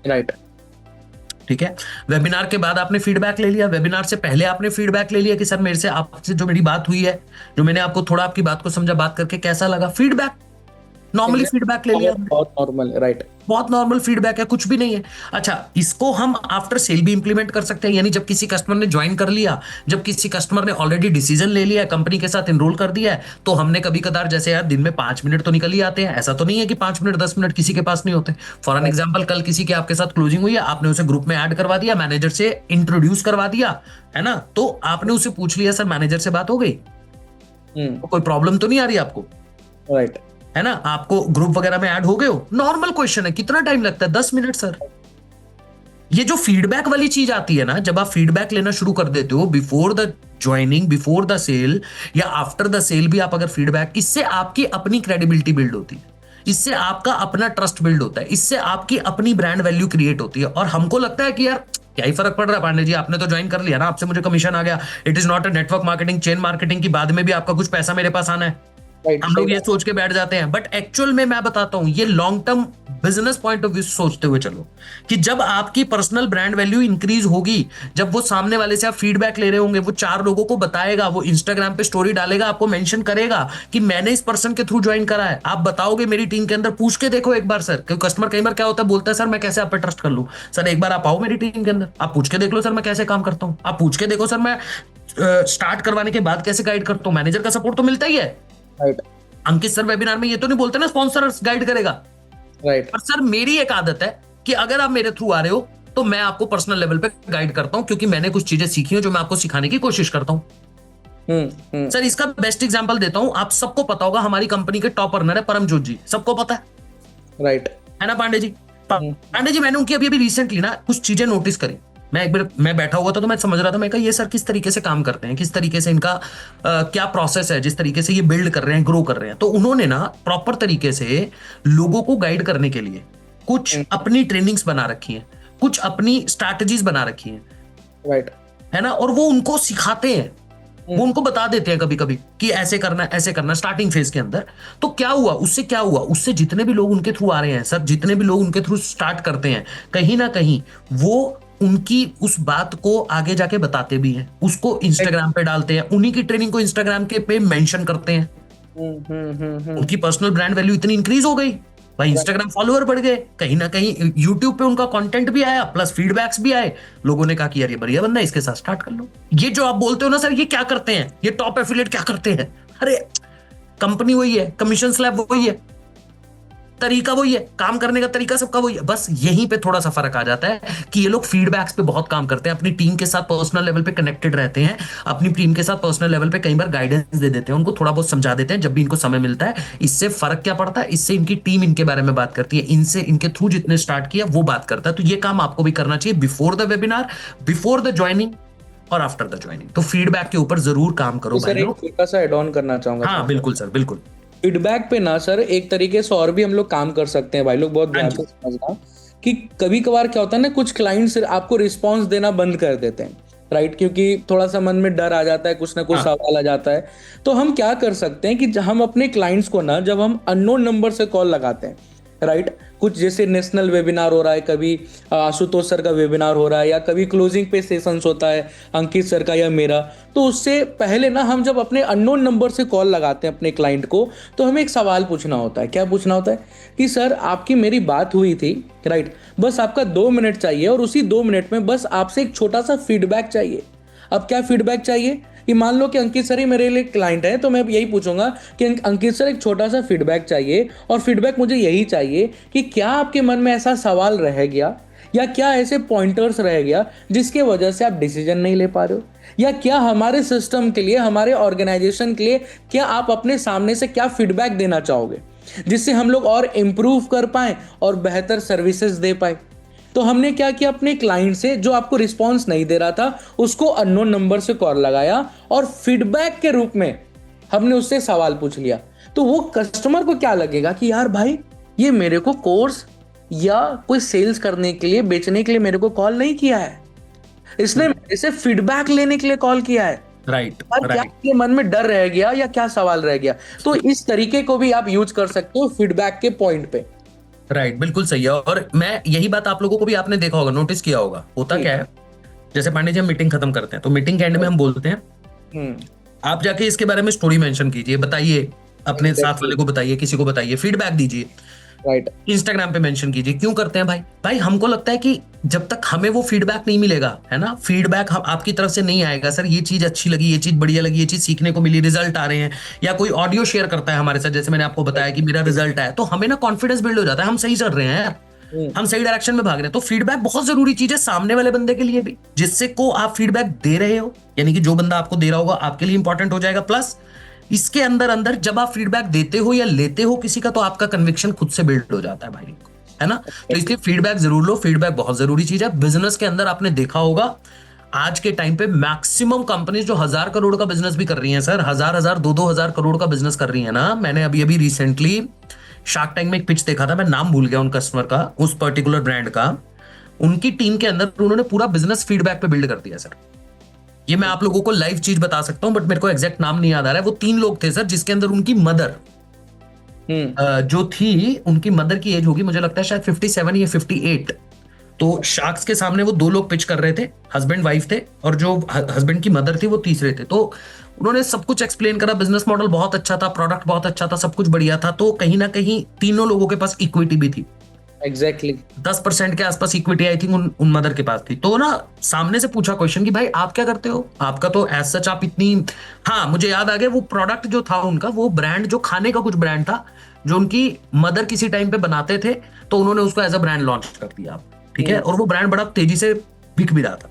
राइट। ठीक है। वेबिनार के बाद आपने फीडबैक ले लिया, वेबिनार से पहले आपने फीडबैक ले लिया कि सर मेरे से आपसे जो मेरी बात हुई है, जो मैंने आपको थोड़ा आपकी बात को समझा, बात करके कैसा लगा, फीडबैक, नॉर्मली फीडबैक ले लिया। बहुत नॉर्मल, राइट। बहुत नॉर्मल फीडबैक है, कुछ भी नहीं है। अच्छा, इसको हम आफ्टर सेल भी इंप्लीमेंट कर सकते हैं, यानी जब किसी कस्टमर ने ज्वाइन कर लिया, जब किसी कस्टमर ने ऑलरेडी डिसीजन ले लिया है, कंपनी के साथ एनरोल कर दिया है, तो हमने कभी कदार जैसे यार दिन में 5 मिनट तो निकल ही आते हैं, ऐसा तो नहीं है कि 5 मिनट 10 मिनट किसी के पास नहीं होते। फॉर एन एग्जाम्पल, कल किसी के आपके साथ क्लोजिंग हुई है, आपने उसे ग्रुप में ऐड करवा दिया, मैनेजर से इंट्रोड्यूस करवा दिया, है ना, तो आपने उसे पूछ लिया सर मैनेजर से बात हो गई, तो कोई प्रॉब्लम तो नहीं आ रही आपको, राइट। है ना, आपको ग्रुप वगैरह में ऐड हो गए हो, नॉर्मल क्वेश्चन है, कितना टाइम लगता है, 10 मिनट सर। ये जो फीडबैक वाली चीज आती है ना, जब आप फीडबैक लेना शुरू कर देते हो before the joining, before the sale या आफ्टर द सेल भी आप अगर फीडबैक, इससे आपकी अपनी क्रेडिबिलिटी बिल्ड होती है, इससे आपका अपना ट्रस्ट बिल्ड होता है, इससे आपकी अपनी ब्रांड वैल्यू क्रिएट होती है। और हमको लगता है कि यार क्या ही फर्क पड़ रहा है पांडे जी, आपने तो ज्वाइन कर लिया ना, आपसे मुझे कमीशन आ गया, it is not a network marketing, chain marketing की बाद में भी आपका कुछ पैसा मेरे पास आना है। हम लोग ये सोच के बैठ जाते हैं, बट एक्चुअल में मैं बताता हूं, ये long term business point of view सोचते हुए चलो कि जब आपकी पर्सनल ब्रांड वैल्यू इंक्रीज होगी, जब वो सामने वाले से आप फीडबैक ले रहे होंगे, वो 4 लोगों को बताएगा, वो इंस्टाग्राम पे स्टोरी डालेगा, आपको मेंशन करेगा कि मैंने इस पर्सन के थ्रू ज्वाइन करा है, आप बताओगे मेरी टीम के अंदर, पूछ के देखो एक बार सर, क्योंकि कस्टमर कई बार क्या होता है, बोलता है सर मैं कैसे आप पे ट्रस्ट कर लूं, सर एक बार आप आओ मेरी टीम के अंदर, आप पूछ के देख लो सर मैं कैसे काम करता हूं, आप पूछ के देखो सर मैं स्टार्ट करवाने के बाद कैसे गाइड करता हूं, मैनेजर का सपोर्ट तो मिलता ही है, राइट। अंकित सर वेबिनार में ये तो नहीं बोलते ना स्पॉन्सर गाइड करेगा, राइट। पर सर मेरी एक आदत है कि अगर आप मेरे थ्रू आ रहे हो तो मैं आपको पर्सनल लेवल पे गाइड करता हूं, क्योंकि मैंने कुछ चीजें सीखी हैं जो मैं आपको सिखाने की कोशिश करता हूं। सर इसका बेस्ट एग्जांपल देता हूं, आप सबको पता होगा हमारी कंपनी के टॉप अर्नर है परमजोत जी, सबको पता है, राइट, है ना पांडे जी। पांडे जी मैंने उनकी अभी रिसेंटली ना कुछ चीजें नोटिस करी, मैं एक बार मैं बैठा हुआ था तो मैं समझ रहा था, मैं कहा ये सर किस तरीके से काम करते हैं, किस तरीके से इनका क्या प्रोसेस है, जिस तरीके से ये बिल्ड कर रहे हैं, ग्रो कर रहे हैं। तो उन्होंने ना प्रॉपर तरीके से लोगों को गाइड करने के लिए कुछ अपनी ट्रेनिंग्स बना रखी हैं, कुछ अपनी स्ट्रैटेजीज बना रखी हैं, राइट, है ना, और वो उनको सिखाते हैं, वो उनको बता देते हैं कभी कभी कि ऐसे करना ऐसे करना स्टार्टिंग फेज के अंदर। तो क्या हुआ उससे, क्या हुआ उससे, जितने भी लोग उनके थ्रू आ रहे हैं सर, जितने भी लोग उनके थ्रू स्टार्ट करते हैं, कहीं ना कहीं वो उनकी उस बात को आगे जाके बताते भी हैं, उसको इंस्टाग्राम पे डालते हैं, उन्हीं की ट्रेनिंग को इंस्टाग्राम के पे मेंशन करते हैं। उनकी पर्सनल ब्रांड वैल्यू इतनी इंक्रीज हो गई भाई, इंस्टाग्राम फॉलोअर बढ़ गए, कहीं ना कहीं यूट्यूब पे उनका कंटेंट भी आया, प्लस फीडबैक्स भी आए, लोगों ने कहा कि यार ये बढ़िया बंदा है, इसके साथ स्टार्ट कर लो। ये जो आप बोलते हो ना सर ये क्या करते हैं, ये टॉप एफिलिएट क्या करते हैं, अरे कंपनी वही है, कमीशन स्लैब वही है, तरीका वही है, काम करने का तरीका सबका वही है, बस यहीं पे थोड़ा सा फर्क आ जाता है कि ये लोग फीडबैक्स पे बहुत काम करते हैं, अपनी टीम के साथ पर्सनल लेवल पे कनेक्टेड रहते हैं, अपनी टीम के साथ पर्सनल लेवल पे कई बार गाइडेंस दे देते हैं, उनको थोड़ा बहुत समझा देते हैं जब भी इनको समय मिलता है। इससे फर्क क्या पड़ता है, इससे इनकी टीम इनके बारे में बात करती है, इनसे इनके थ्रू जितने स्टार्ट किया वो बात करता है। तो ये काम आपको भी करना चाहिए before the webinar, before the joining और आफ्टर द ज्वाइनिंग। तो फीडबैक के ऊपर जरूर काम करो भाई लोग। छोटा सा एड ऑन करना चाहूंगा। हाँ बिल्कुल सर, बिल्कुल। फीडबैक पे ना सर एक तरीके से और भी हम लोग काम कर सकते हैं भाई लोग, बहुत ध्यान से समझना कि कभी कभार क्या होता है ना, कुछ क्लाइंट्स आपको रिस्पांस देना बंद कर देते हैं, राइट, क्योंकि थोड़ा सा मन में डर आ जाता है, कुछ ना कुछ सवाल आ जाता है। तो हम क्या कर सकते हैं कि हम अपने क्लाइंट्स को ना, जब हम अननोन नंबर से कॉल लगाते हैं, राइट, कुछ जैसे नेशनल वेबिनार हो रहा है, कभी आशुतोष सर का वेबिनार हो रहा है, या कभी क्लोजिंग पे सेशंस होता है अंकित सर का या मेरा, तो उससे पहले ना हम जब अपने अननोन नंबर से कॉल लगाते हैं अपने क्लाइंट को, तो हमें एक सवाल पूछना होता है। क्या पूछना होता है कि सर आपकी मेरी बात हुई थी, राइट, बस आपका 2 मिनट चाहिए, और उसी 2 मिनट में बस आपसे एक छोटा सा फीडबैक चाहिए। अब क्या फीडबैक चाहिए कि मान लो कि अंकित सर ही मेरे लिए क्लाइंट है, तो मैं यही पूछूंगा कि अंकित सर एक छोटा सा फीडबैक चाहिए, और फीडबैक मुझे यही चाहिए कि क्या आपके मन में ऐसा सवाल रह गया या क्या ऐसे पॉइंटर्स रह गया जिसके वजह से आप डिसीजन नहीं ले पा रहे हो, या क्या हमारे सिस्टम के लिए, हमारे ऑर्गेनाइजेशन के लिए, क्या आप अपने सामने से क्या फीडबैक देना चाहोगे जिससे हम लोग और इम्प्रूव कर पाए और बेहतर सर्विसेज दे पाए। तो हमने क्या किया, अपने क्लाइंट से जो आपको रिस्पॉन्स नहीं दे रहा था उसको अननोन नंबर से कॉल लगाया और फीडबैक के रूप में हमने उससे सवाल पूछ लिया। तो वो कस्टमर को क्या लगेगा कि यार भाई ये मेरे को कोर्स या कोई सेल्स करने के लिए, बेचने के लिए मेरे को कॉल नहीं किया है, इसने मेरे से फीडबैक लेने के लिए कॉल किया है। राइट और क्या राइट ये मन में डर रह गया या क्या सवाल रह गया। तो इस तरीके को भी आप यूज कर सकते हो फीडबैक के पॉइंट पे। राइट, बिल्कुल सही है। और मैं यही बात आप लोगों को भी आपने देखा होगा, नोटिस किया होगा, होता क्या है, जैसे पांडे जी हम मीटिंग खत्म करते हैं तो मीटिंग के एंड में हम बोलते हैं आप जाके इसके बारे में स्टोरी मेंशन कीजिए, बताइए, अपने साथ वाले को बताइए, किसी को बताइए, फीडबैक दीजिए, राइट, इंस्टाग्राम पे मेंशन कीजिए। क्यों करते हैं भाई? भाई हमको लगता है कि जब तक हमें वो फीडबैक नहीं मिलेगा, है ना, फीडबैक हम आपकी तरफ से नहीं आएगा, सर ये चीज अच्छी लगी, ये चीज बढ़िया लगी, ये चीज सीखने को मिली, रिजल्ट आ रहे हैं, या कोई ऑडियो शेयर करता है हमारे साथ, जैसे मैंने आपको बताया कि मेरा रिजल्ट आया, तो हमें ना कॉन्फिडेंस बिल्ड हो जाता है, हम सही चल रहे हैं यार, हम सही डायरेक्शन में भाग रहे हैं। तो फीडबैक बहुत जरूरी चीज है सामने वाले बंदे के लिए भी, जिससे को आप फीडबैक दे रहे हो, यानी कि जो बंदा आपको दे रहा होगा आपके लिए इंपॉर्टेंट हो जाएगा। प्लस इसके अंदर अंदर जब आप फीडबैक देते हो या लेते हो किसी का, तो आपका कन्विक्शन खुद से बिल्ड हो जाता है भाई, है ना। तो इसलिए फीडबैक जरूर लो, फीडबैक बहुत जरूरी चीज है। बिजनेस के अंदर आपने देखा होगा आज के टाइम पे मैक्सिमम कंपनीज जो 1,000 करोड़ का बिजनेस भी कर रही हैं सर, 1,000 2 हजार करोड़ का बिजनेस कर रही है ना। मैंने अभी अभी रिसेंटली शार्क टैंक में एक पिच देखा था, मैं नाम भूल गया उन कस्टमर का, उस पर्टिकुलर ब्रांड का। उनकी टीम के अंदर उन्होंने पूरा बिजनेस फीडबैक पे बिल्ड कर दिया सर। ये मैं आप लोगों को लाइव चीज बता सकता हूं, बट मेरे को एग्जैक्ट नाम नहीं याद आ रहा है। वो 3 लोग थे सर, जिसके अंदर उनकी मदर जो थी, उनकी मदर की एज होगी मुझे लगता है शायद 57 या 58। तो शार्क्स के सामने वो 2 लोग पिच कर रहे थे, हस्बैंड वाइफ थे, और जो हस्बैंड की मदर थी वो तीसरे थे। तो उन्होंने सब कुछ एक्सप्लेन करा, बिजनेस मॉडल बहुत अच्छा था, प्रोडक्ट बहुत अच्छा था, सब कुछ बढ़िया था। तो कहीं ना कहीं तीनों लोगों के पास इक्विटी भी थी, एग्जैक्टली 10% के आसपास इक्विटी आई थिंक उन मदर के पास थी। तो ना सामने से पूछा क्वेश्चन कि भाई आप क्या करते हो, आपका तो एज सच आप इतनी, हाँ मुझे याद आ गया, वो प्रोडक्ट जो था उनका, वो ब्रांड जो खाने का कुछ ब्रांड था जो उनकी मदर किसी टाइम पे बनाते थे, तो उन्होंने उसको एज अ ब्रांड लॉन्च कर दिया, ठीक है। और वो ब्रांड बड़ा तेजी से बिक भी रहा था।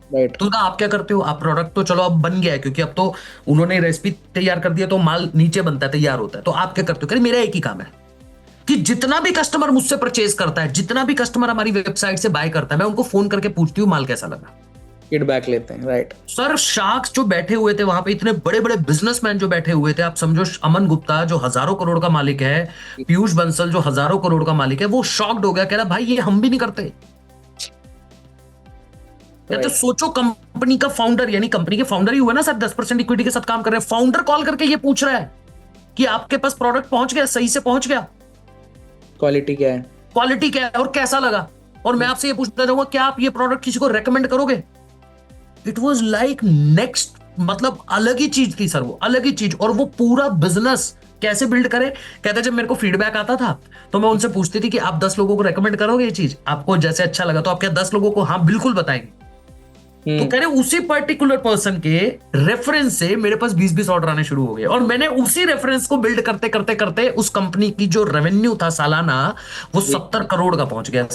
राइट, तो आप क्या करते हो, आप प्रोडक्ट तो चलो अब बन गया है, क्योंकि अब तो उन्होंने रेसिपी तैयार कर दिया, तो माल नीचे बनता है, तैयार होता है। तो आप क्या करते हो, कह मेरा एक ही काम है कि जितना भी कस्टमर मुझसे परचेज करता है, जितना भी कस्टमर हमारी वेबसाइट से बाय करता है, मैं उनको फोन करके पूछती हूँ माल कैसा लगा, फीडबैक लेते हैं। राइट सर शार्क्स जो बैठे हुए थे वहां पे, इतने बड़े बड़े बिजनेसमैन जो बैठे हुए थे, आप समझो अमन गुप्ता जो 1,000 करोड़ का मालिक है, पीयूष बंसल जो 1,000 करोड़ का मालिक है, वो शॉक्ड हो गया, कह रहा भाई ये हम भी नहीं करते। तो सोचो कंपनी का फाउंडर, यानी कंपनी के फाउंडर ही हुए ना सर, 10% इक्विटी के साथ काम कर रहे हैं, फाउंडर कॉल करके ये पूछ रहा है कि आपके पास प्रोडक्ट पहुंच गया, सही से पहुंच गया, क्वालिटी क्या है, क्वालिटी क्या है और कैसा लगा, और मैं आपसे ये पूछना चाहूंगा क्या आप ये प्रोडक्ट किसी को रेकमेंड करोगे। इट वॉज लाइक नेक्स्ट, मतलब अलग ही चीज थी सर, वो अलग ही चीज। और वो पूरा बिजनेस कैसे बिल्ड करे, कहते जब मेरे को फीडबैक आता था तो मैं उनसे पूछती थी कि आप 10 लोगों को रेकमेंड करोगे ये चीज, आपको जैसे अच्छा लगा, तो आप क्या 10 लोगों को हाँ बिल्कुल बताएंगे। तो कह रहे उसी पर्टिकुलर पर्सन के रेफरेंस से मेरे पास 20-20 ऑर्डर आने शुरू हो गए, और मैंने उसी रेफरेंस को बिल्ड करते करते करते उस कंपनी की जो रेवेन्यू था सालाना, वो 70 करोड़ का पहुंच गया।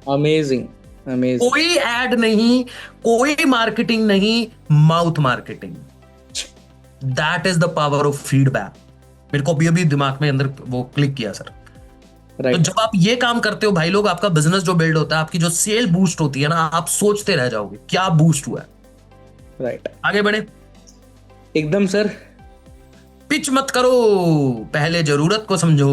Amazing amazing. कोई ऐड नहीं, कोई मार्केटिंग नहीं, mouth marketing. That is the power of feedback. मेरे को अभी दिमाग में अंदर वो क्लिक किया सर। तो जब आप ये काम करते हो भाई लोग, आपका बिजनेस जो बिल्ड होता है, आपकी जो सेल बूस्ट होती है ना, आप सोचते रह जाओगे क्या बूस्ट हुआ है। राइट, आगे बढ़े एकदम सर। पिच मत करो, पहले जरूरत को समझो,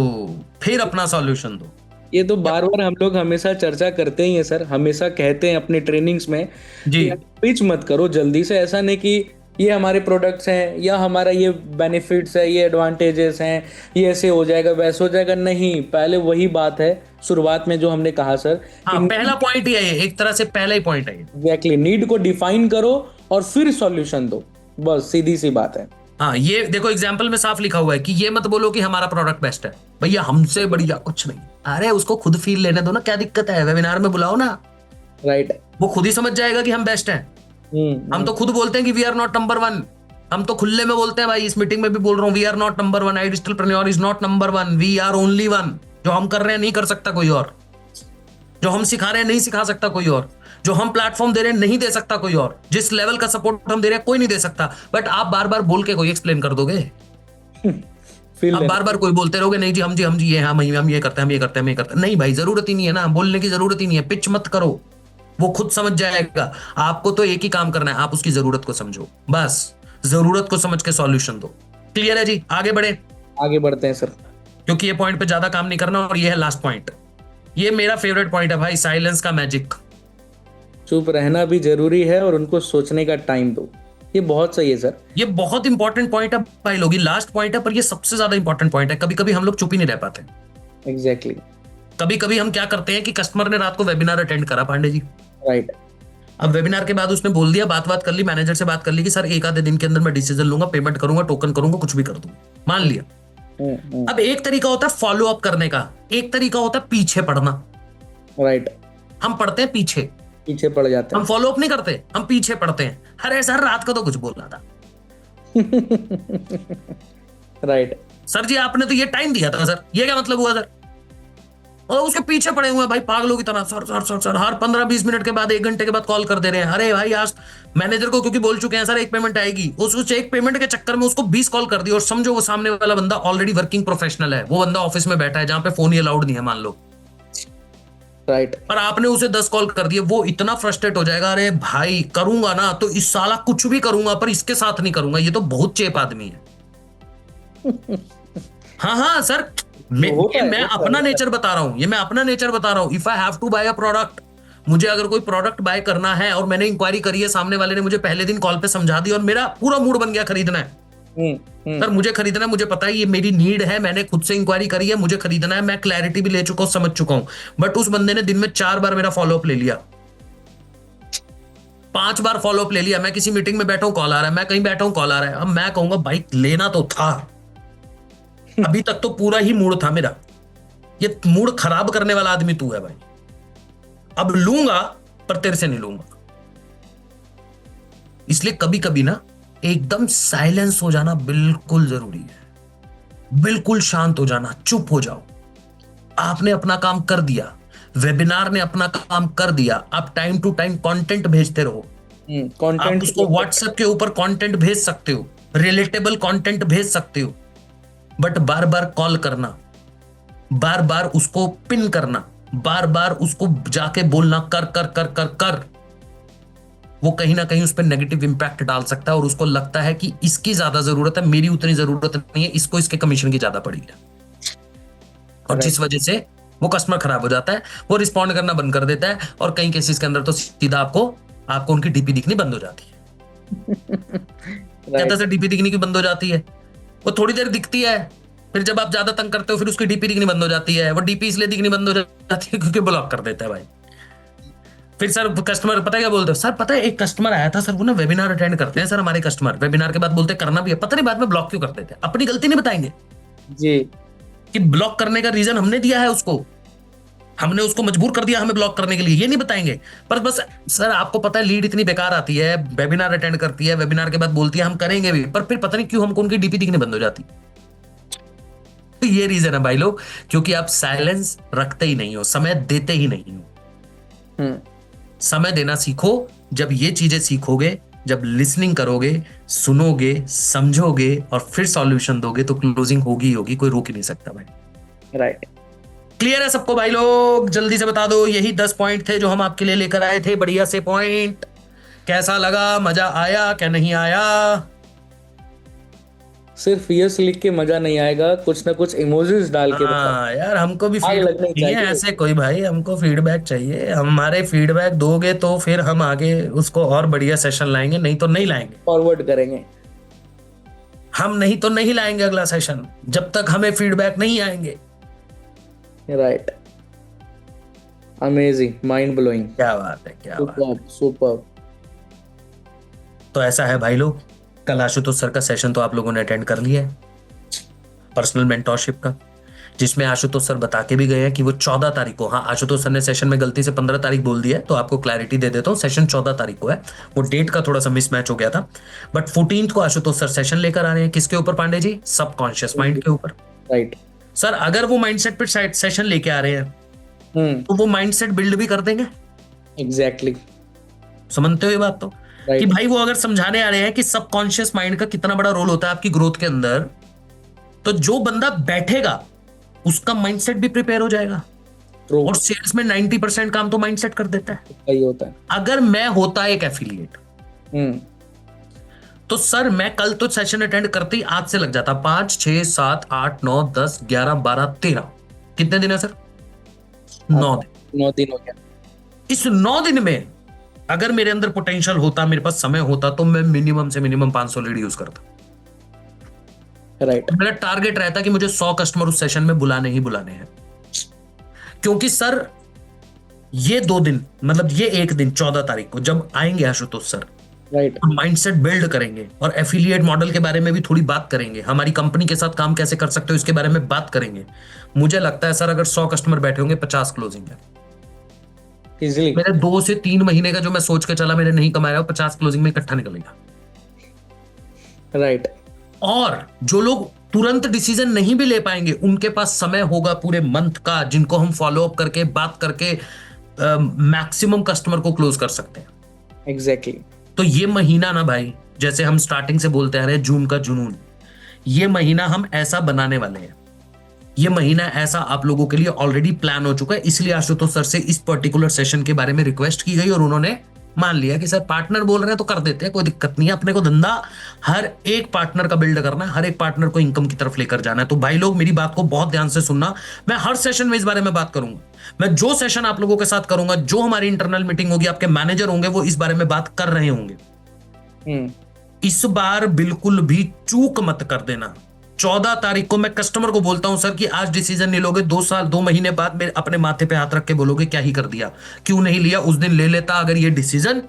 फिर अपना सॉल्यूशन दो। ये तो बार बार हम लोग हमेशा चर्चा करते ही हैं सर, हमेशा कहते हैं अपने ट्रेनिंग्स में जी, पिच मत करो जल्दी से। ऐसा नहीं कि ये हमारे प्रोडक्ट्स हैं या हमारा ये बेनिफिट्स है, ये एडवांटेजेस हैं, ये ऐसे हो जाएगा वैसे हो जाएगा, नहीं। पहले वही बात है शुरुआत में जो हमने कहा सर, हाँ, पहला पॉइंट ही है, एक तरह से पहला ही पॉइंट है। एग्जैक्टली, नीड को डिफाइन करो और फिर सॉल्यूशन दो, बस सीधी सी बात है। हाँ, ये देखो एग्जाम्पल में साफ लिखा हुआ है कि ये मत बोलो कि हमारा प्रोडक्ट बेस्ट है, भैया हमसे बढ़िया कुछ नहीं। अरे उसको खुद फील लेने दो ना, क्या दिक्कत है, वेबिनार में बुलाओ ना। राइट, वो खुद ही समझ जाएगा कि हम बेस्ट हैं। हम तो खुद बोलते हैं कि वी आर नॉट नंबर 1, हम तो खुले में बोलते हैं भाई, इस मीटिंग में भी बोल रहा हूँ, we are not number 1, iDigitalPreneur is not number 1, we are only 1। जो हम कर रहे हैं नहीं कर सकता कोई और। जो हम सिखा रहे हैं नहीं सिखा सकता कोई और, जो हम प्लेटफॉर्म दे रहे हैं नहीं दे सकता कोई और, जिस लेवल का सपोर्ट हम दे रहे हैं कोई नहीं दे सकता। बट आप बार बार बोल के कोई एक्सप्लेन कर दोगे? अब बार बार कोई बोलते रहोगे नहीं जी हम जी ये हम ये करते हैं हम ये करते हैं हम ये करते हैं। नहीं भाई, जरूरत ही नहीं है ना, बोलने की जरूरत ही नहीं है, पिच मत करो, वो खुद समझ जाएगा। आपको तो एक ही काम करना है, आप उसकी जरूरत को समझो, बस जरूरत को समझ के सॉल्यूशन दो। क्लियर है जी? आगे बढ़े, आगे बढ़ते हैं सर, क्योंकि ये पॉइंट पे ज्यादा काम नहीं करना और ये है लास्ट पॉइंट। ये मेरा फेवरेट पॉइंट है भाई, साइलेंस का मैजिक। चुप रहना भी जरूरी है और उनको सोचने का टाइम दो। ये बहुत सही है सर। ये बहुत इंपॉर्टेंट पॉइंट है भाई लोग, ये लास्ट पॉइंट है पर ये सबसे ज्यादा इंपॉर्टेंट पॉइंट है। कभी कभी हम लोग चुप ही नहीं रह पाते। एग्जैक्टली। कभी कभी हम क्या करते हैं कि कस्टमर ने रात को वेबिनार अटेंड करा पांडे जी, राइट। अब वेबिनार के बाद उसने बोल दिया, बात कर ली, मैनेजर से बात कर ली कि सर एक आधे दिन के अंदर मैं डिसीजन लूंगा, पेमेंट करूंगा, टोकन करूंगा, कुछ भी कर दूंगा, मान लिया। अब एक तरीका होता है फॉलो अप करने का, एक तरीका होता है पीछे पड़ना। राइट। हम पढ़ते हैं पीछे पड़ जाते हैं, हम फॉलो अप नहीं करते, हम पीछे पड़ते हैं। अरे सर रात को तो कुछ बोल रहा था। राइट। सर जी आपने तो ये टाइम दिया था सर, ये क्या मतलब हुआ सर? और उसके पीछे पड़े हुए हैं भाई पागलों की तरह, सर सर सर सर, हर 15-20 मिनट के बाद 1 घंटे के बाद कॉल कर दे रहे हैं। अरे भाई आज मैनेजर को क्योंकि बोल चुके हैं सर एक पेमेंट आएगी, उस एक पेमेंट के चक्कर में उसको 20 कॉल कर दी। और समझो वो सामने वाला बंदा ऑलरेडी वर्किंग प्रोफेशनल है, वो बंदा ऑफिस में बैठा है जहां पे फोन ही अलाउड नहीं है मान लो, राइट। पर आपने उसे 10 कॉल कर दिए। वो इतना फ्रस्ट्रेट हो जाएगा, अरे भाई करूंगा ना तो इस साला कुछ भी करूंगा पर इसके साथ नहीं करूंगा, ये तो बहुत चेप आदमी है। हाँ सर, मैं अपना नेचर बता रहा हूं, ये मैं अपना नेचर बता रहा हूं। If I have to buy a product, मुझे अगर कोई प्रोडक्ट बाय करना है और मैंने इंक्वायरी करी है, सामने वाले ने मुझे पहले दिन कॉल पे समझा दी और मेरा पूरा मूड बन गया खरीदना है। सर मुझे खरीदना है, मुझे पता है ये मेरी नीड है, मैंने खुद से इंक्वायरी करी है, मुझे खरीदना है, मैं क्लैरिटी भी ले चुका हूं, समझ चुका हूं। बट उस बंदे ने दिन में 4 बार मेरा फॉलोअप ले लिया, 5 बार फॉलोअप ले लिया। मैं किसी मीटिंग में बैठा हूं कॉल आ रहा है, मैं कहीं बैठा हूं कॉल आ रहा है। अब मैं कहूंगा भाई लेना तो था, अभी तक तो पूरा ही मूड था मेरा, ये मूड खराब करने वाला आदमी तू है भाई, अब लूंगा पर तेरे से नहीं लूंगा। इसलिए कभी कभी ना एकदम साइलेंस हो जाना बिल्कुल जरूरी है, बिल्कुल शांत हो जाना, चुप हो जाओ। आपने अपना काम कर दिया, वेबिनार ने अपना काम कर दिया, आप टाइम टू टाइम कंटेंट भेजते रहो। आप उसको व्हाट्सएप के ऊपर कंटेंट भेज सकते हो, रिलेटेबल कंटेंट भेज सकते हो, बट बार बार कॉल करना, बार बार उसको पिन करना, बार बार उसको जाके बोलना कर कर कर कर कर, वो कहीं ना कहीं उस पर नेगेटिव इंपैक्ट डाल सकता है और उसको लगता है कि इसकी ज्यादा जरूरत है, मेरी उतनी जरूरत नहीं है, इसको इसके कमीशन की ज्यादा पड़ी है, और जिस वजह से वो कस्टमर खराब हो जाता है, वो रिस्पॉन्ड करना बंद कर देता है और कई केसेस के अंदर तो सीधा आपको उनकी डीपी दिखनी बंद हो जाती है। कहता से डीपी दिखनी क्यों बंद हो जाती है? वो थोड़ी देर दिखती है, फिर जब आप ज्यादा तंग करते हो फिर उसकी डीपी दिखनी बंद हो जाती है। वो डीपी इसलिए दिखनी बंद हो जाती है क्योंकि ब्लॉक कर देता है भाई। फिर सर कस्टमर पता है क्या बोलते हैं, सर पता है एक कस्टमर आया था सर, वो ना वेबिनार अटेंड करते हैं सर हमारे कस्टमर, वेबिनार के बाद बोलते करना भी है, पता नहीं बाद में ब्लॉक क्यों कर देते हैं। अपनी गलती नहीं बताएंगे जी कि ब्लॉक करने का रीजन हमने दिया है उसको, हमने उसको मजबूर कर दिया हमें ब्लॉक करने के लिए, ये नहीं बताएंगे। पर बस सर आपको पता है लीड इतनी बेकार आती है, वेबिनार अटेंड करती है, वेबिनार के बाद बोलती है हम करेंगे भी, पर फिर पता नहीं क्यों हमको उनकी डीपी दिखने बंद हो जाती। तो ये रीजन है भाई लोग, क्योंकि आप साइलेंस रखते ही नहीं हो, समय देते ही नहीं हो। समय देना सीखो। जब ये चीजें सीखोगे, जब लिसनिंग करोगे, सुनोगे, समझोगे और फिर सॉल्यूशन दोगे तो क्लोजिंग होगी ही होगी, कोई रोक ही नहीं सकता भाई। राइट। क्लियर है सबको भाई लोग? जल्दी से बता दो, यही 10 पॉइंट थे जो हम आपके लिए लेकर आए थे, बढ़िया से पॉइंट। कैसा लगा, मजा आया क्या नहीं आया? सिर्फ यस लिख के मजा नहीं आएगा, कुछ ना कुछ इमोजीज डाल के हाँ यार, हमको भी फीडबैक चाहिए ऐसे कोई भाई, हमको फीडबैक चाहिए। हमारे फीडबैक दोगे तो फिर हम आगे उसको और बढ़िया सेशन लाएंगे, नहीं तो नहीं लाएंगे, फॉरवर्ड करेंगे हम, नहीं तो नहीं लाएंगे अगला सेशन जब तक हमें फीडबैक नहीं आएंगे। राइट। अमेजिंग, माइंड ब्लोइंग, क्या बात है, क्या बात है, सुपर। तो ऐसा है भाई लोग, कल आशुतोष सर का सेशन तो आप लोगों ने अटेंड कर लिया है, पर्सनल मेंटोरशिप का, जिसमें आशुतोष सर बता के भी गए हैं कि वो 14 तारीख को, हाँ आशुतोष सर ने सेशन में गलती से 15 तारीख बोल दिया है, तो आपको क्लैरिटी दे देता हूँ, सेशन 14 तारीख को है, वो डेट का थोड़ा सा मिसमैच हो गया था। बट 14 को आशुतोष सर सेशन लेकर आ रहे हैं, किसके ऊपर पांडे जी? सबकॉन्शियस माइंड के ऊपर। राइट। सर अगर वो माइंडसेट पर सेशन लेके आ रहे हैं तो वो माइंडसेट बिल्ड भी कर देंगे। एग्जैक्टली। समझते हो ये बात? तो कि राइट। भाई वो अगर समझाने आ रहे हैं कि सबकॉन्शियस माइंड का कितना बड़ा रोल होता है आपकी ग्रोथ के अंदर, तो जो बंदा बैठेगा उसका माइंडसेट भी प्रिपेयर हो जाएगा। ट्रू। और सेल्स में 90% काम तो माइंडसेट कर देता है। सही होता है। अगर मैं होता एक एफिलिएट, हम्म। तो सर मैं कल तो सेशन अटेंड करते ही आज से लग जाता। 5 6 7 8 9 10 11 12 13, कितने दिन है सर? 9 दिन। 9 दिन हो गया। इस 9 दिन में अगर मेरे अंदर पोटेंशियल होता, मेरे पास समय होता, तो मैं मिनिमम से मिनिमम 500 लीड यूज करता। राइट। मेरा टारगेट रहता कि मुझे 100 कस्टमर उस सेशन में बुलाने ही बुलाने हैं। क्योंकि सर ये 2 दिन, मतलब ये एक दिन 14 तारीख को जब आएंगे Ashutosh sir, right. Mindset build करेंगे और एफिलिएट मॉडल के बारे में भी थोड़ी बात करेंगे, हमारी कंपनी के साथ काम कैसे कर सकते हो इसके बारे में बात करेंगे। मुझे लगता है सर अगर 100 कस्टमर बैठे होंगे 50 क्लोजिंग है। इजीली। मेरे 2 से 3 महीने का जो मैं सोच के चला मैंने नहीं कमाया, 50 क्लोजिंग में इकट्ठा निकलेगा। राइट। और जो लोग तुरंत डिसीजन नहीं भी ले पाएंगे, उनके पास समय होगा पूरे मंथ का, जिनको हम फॉलो अप करके बात करके मैक्सिमम कस्टमर को क्लोज कर सकते हैं। एग्जैक्टली। तो ये महीना ना भाई, जैसे हम स्टार्टिंग से बोलते आ रहे हैं जून का जुनून, ये महीना हम ऐसा बनाने वाले हैं। ये महीना ऐसा आप लोगों के लिए ऑलरेडी प्लान हो चुका है। इसलिए आशुतोष सर से इस पर्टिकुलर सेशन के बारे में रिक्वेस्ट की गई और उन्होंने मान लिया कि सर पार्टनर बोल रहे हैं तो कर देते हैं, कोई दिक्कत नहीं है। अपने को धंधा हर एक पार्टनर का बिल्ड करना है, हर एक पार्टनर को इनकम की तरफ लेकर जाना है। तो भाई लोग मेरी बात को बहुत ध्यान से सुनना। मैं हर सेशन में इस बारे में बात करूंगा। मैं जो सेशन आप लोगों के साथ करूंगा, जो हमारी इंटरनल मीटिंग होगी, आपके मैनेजर होंगे वो इस बारे में बात कर रहे होंगे। इस बार बिल्कुल भी चूक मत कर देना। 14 तारीख को मैं कस्टमर को बोलता हूं सर कि आज डिसीजन नहीं लोगे, 2 महीने बाद मेरे अपने माथे पे हाथ रख के बोलोगे क्या ही कर दिया, क्यों नहीं लिया उस दिन ले लेता अगर ये डिसीजन,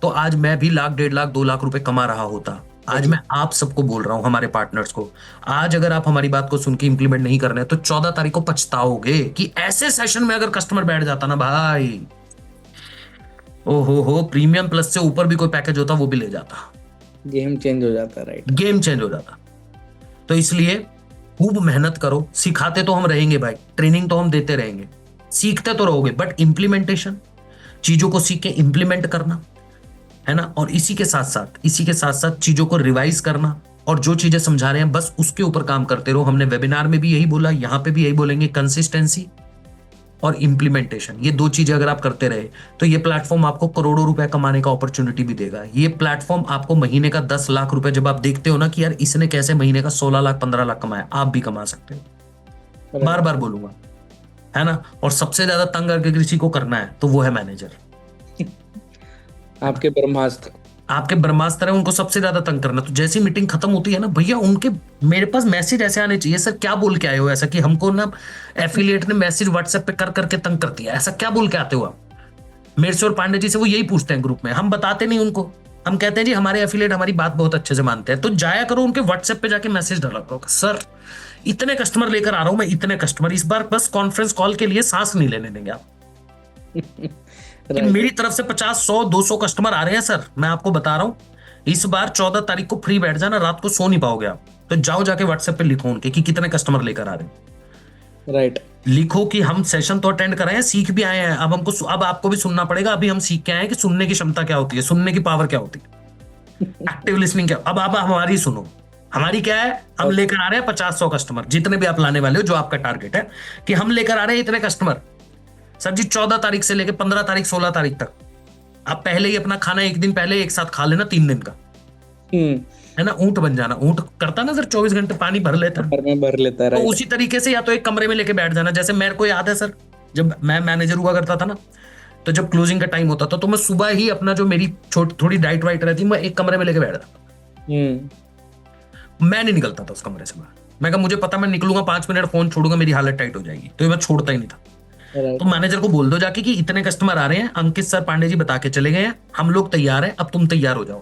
तो आज मैं भी 1 लाख 1.5 लाख 2 लाख रुपए कमा रहा होता। आज मैं आप सबको बोल रहा हूं, हमारे पार्टनर्स को, आज अगर आप हमारी बात को सुन के इंप्लीमेंट नहीं कर रहे तो 14 तारीख को पछताओगे कि ऐसे सेशन में अगर कस्टमर बैठ जाता ना भाई, ओहो हो, प्रीमियम प्लस से ऊपर भी कोई पैकेज होता वो भी ले जाता, गेम चेंज हो जाता। राइट। गेम चेंज हो जाता। तो इसलिए खूब मेहनत करो। सिखाते तो हम रहेंगे भाई, ट्रेनिंग तो हम देते रहेंगे, सीखते तो रहोगे, बट इंप्लीमेंटेशन, चीजों को सीख के इंप्लीमेंट करना है ना। और इसी के साथ साथ चीजों को रिवाइज करना, और जो चीजें समझा रहे हैं बस उसके ऊपर काम करते रहो। हमने वेबिनार में भी यही बोला, यहां पे भी यही बोलेंगे, कंसिस्टेंसी और इंप्लीमेंटेशन, ये 2 चीजें अगर आप करते रहे तो ये प्लेटफॉर्म आपको करोड़ों रुपए कमाने का अपॉर्चुनिटी भी देगा। ये प्लेटफॉर्म आपको महीने का 10 लाख रुपए, जब आप देखते हो ना कि यार इसने कैसे महीने का 16 लाख 15 लाख कमाया, आप भी कमा सकते हो। बार बार बोलूंगा, है ना। और सबसे ज्यादा तंग अगर किसी को करना है तो वो है मैनेजर। आपके ब्रह्मास्त्र है, उनको सबसे ज्यादा तंग करना। तो जैसी मीटिंग खत्म होती है ना भैया, उनके मेरे पास मैसेज ऐसे आने चाहिए, सर क्या बोल के आए हो, ऐसा कि हमको ना एफिलिएट ने मैसेज व्हाट्सएप पे कर करके तंग कर दिया, ऐसा क्या बोल के आते हो आप। मेरे से और पांडे जी से वो यही पूछते हैं ग्रुप में, हम बताते नहीं उनको, हम कहते हैं जी हमारे एफिलिएट हमारी बात बहुत अच्छे से मानते हैं। तो जाया करो उनके व्हाट्सएप पे जाके मैसेज डाला करो, सर इतने कस्टमर लेकर आ रहा हूं मैं, इतने कस्टमर, इस बार बस कॉन्फ्रेंस कॉल के लिए सांस नहीं लेने देंगे आप। कि मेरी तरफ से 50 100 200 कस्टमर आ रहे हैं सर, मैं आपको बता रहा हूं। इस बार 14 तारीख को फ्री बैठ जाना, रात को सो नहीं पाओगे आप। तो जाओ जाके व्हाट्सएप पे लिखो उनके कि कितने कस्टमर लेकर आ रहे हैं। राइट। लिखो कि हम सेशन तो अटेंड कर रहे हैं, सीख भी आए हैं, अब आपको भी सुनना पड़ेगा। अभी हम सीख के आए हैं कि सुनने की क्षमता क्या होती है, सुनने की पावर क्या होती है, एक्टिव लिसनिंग क्या। अब आप हमारी सुनो, हमारी क्या है, हम लेकर आ रहे हैं 50-100 कस्टमर, जितने भी आप लाने वाले हो, जो आपका टारगेट है कि हम लेकर आ रहे हैं इतने कस्टमर। सर जी 14 तारीख से लेकर 15 तारीख 16 तारीख तक आप पहले ही अपना खाना एक दिन पहले एक साथ खा लेना, 3 दिन का, है ना। ऊंट बन जाना, ऊंट करता ना सर 24 घंटे पानी भर लेता है। तो उसी तरीके से या तो एक कमरे में लेके बैठ जाना। जैसे मेरे को याद है सर, जब मैं मैनेजर हुआ करता था ना, तो जब क्लोजिंग का टाइम होता था तो मैं सुबह ही अपना जो मेरी थोड़ी डाइट वाइट रहती, मैं एक कमरे में लेके बैठ जाता। मैं नहीं निकलता था उस कमरे से बाहर। मैं कहा मुझे पता मैं निकलूंगा 5 मिनट फोन छोड़ूंगा मेरी हालत टाइट हो जाएगी, तो मैं छोड़ता ही नहीं था। तो मैनेजर को बोल दो जाके कि इतने कस्टमर आ रहे हैं, अंकित सर पांडे जी बता के चले गए हैं, हम लोग तैयार हैं, अब तुम तैयार हो जाओ।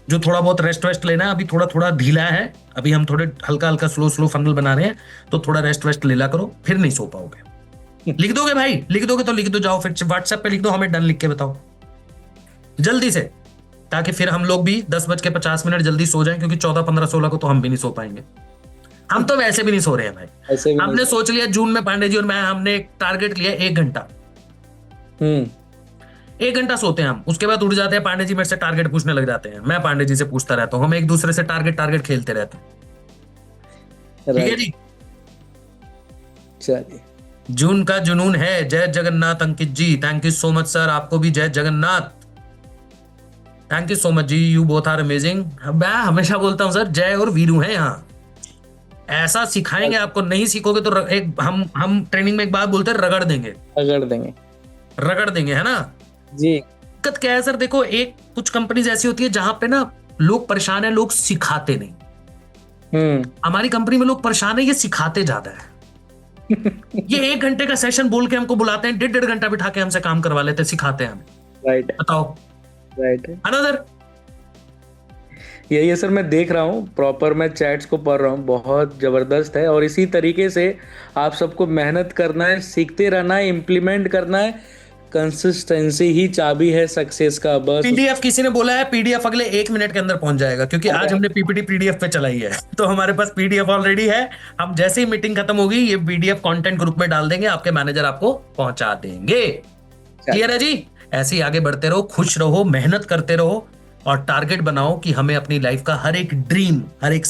जो थोड़ा बहुत रेस्ट वेस्ट लेना है, अभी थोड़ा थोड़ा ढीला है, अभी हम थोड़े हल्का हल्का स्लो फनल बना रहे हैं, तो थोड़ा रेस्ट वेस्ट ले ला करो, फिर नहीं सो पाओगे। लिख दोगे भाई, लिख दोगे तो लिख दो, जाओ फिर व्हाट्सएप पे लिख दो, हमें डन लिख के बताओ जल्दी से, ताकि फिर हम लोग भी 10:50 जल्दी सो जाएं, क्योंकि 14 15 16 को तो हम भी नहीं सो पाएंगे। हम तो वैसे भी नहीं सो रहे हैं भाई। ऐसे भी नहीं हमने सोच लिया जून में, पांडे जी और मैं, हमने एक टारगेट लिया 1 घंटा। 1 घंटा सोते हैं हम, उसके बाद उठ जाते हैं। पांडे जी मेरे से टारगेट पूछने लग जाते हैं, मैं पांडे जी से पूछता रहता हूँ, हम एक दूसरे से टारगेट खेलते रहते हैं। ठीक है राइट। जी। चलिए, जून का जुनून है। जय Jagannath Ankit ji, thank you so much sir, आपको भी जय Jagannath. Thank you so much जी, यू बोथ आर अमेजिंग। मैं हमेशा बोलता हूँ सर, जय और वीरू हैं यहाँ। ऐसा सिखाएंगे आपको, नहीं सीखोगे तो एक हम ट्रेनिंग में एक बात बोलते हैं, रगड़ देंगे। रगड़ देंगे। रगड़ देंगे, है ना। जी। दिक्कत क्या है सर, देखो एक कुछ कंपनीज ऐसी होती है जहां पे ना लोग परेशान है, लोग सिखाते नहीं। हमारी कंपनी में लोग परेशान है, ये सिखाते ज्यादा है। ये 1 घंटे का सेशन बोल के हमको बुलाते हैं, 1.5 घंटा बिठा के हमसे काम करवा लेते हैं, सिखाते हैं हमें। राइट। बताओ, राइट। है ना सर। यही है सर, मैं देख रहा हूँ प्रॉपर, मैं चैट्स को पढ़ रहा हूँ, बहुत जबरदस्त है। और इसी तरीके से आप सबको मेहनत करना है, सीखते रहना है, इम्प्लीमेंट करना है। कंसिस्टेंसी ही चाबी है सक्सेस का। बस पीडीएफ किसी ने बोला है, पीडीएफ अगले 1 मिनट के अंदर पहुंच जाएगा, क्योंकि आज हमने पीपीटी पीडीएफ पे चलाई है, तो हमारे पास पीडीएफ ऑलरेडी है। हम जैसे ही मीटिंग खत्म होगी, ये पीडीएफ कंटेंट ग्रुप में डाल देंगे, आपके मैनेजर आपको पहुंचा देंगे। क्लियर है जी। ऐसे ही आगे बढ़ते रहो, खुश रहो, मेहनत करते रहो, और टारगेट बनाओ कि हमें अपनी लाइफ का हर एक ड्रीम, हर एक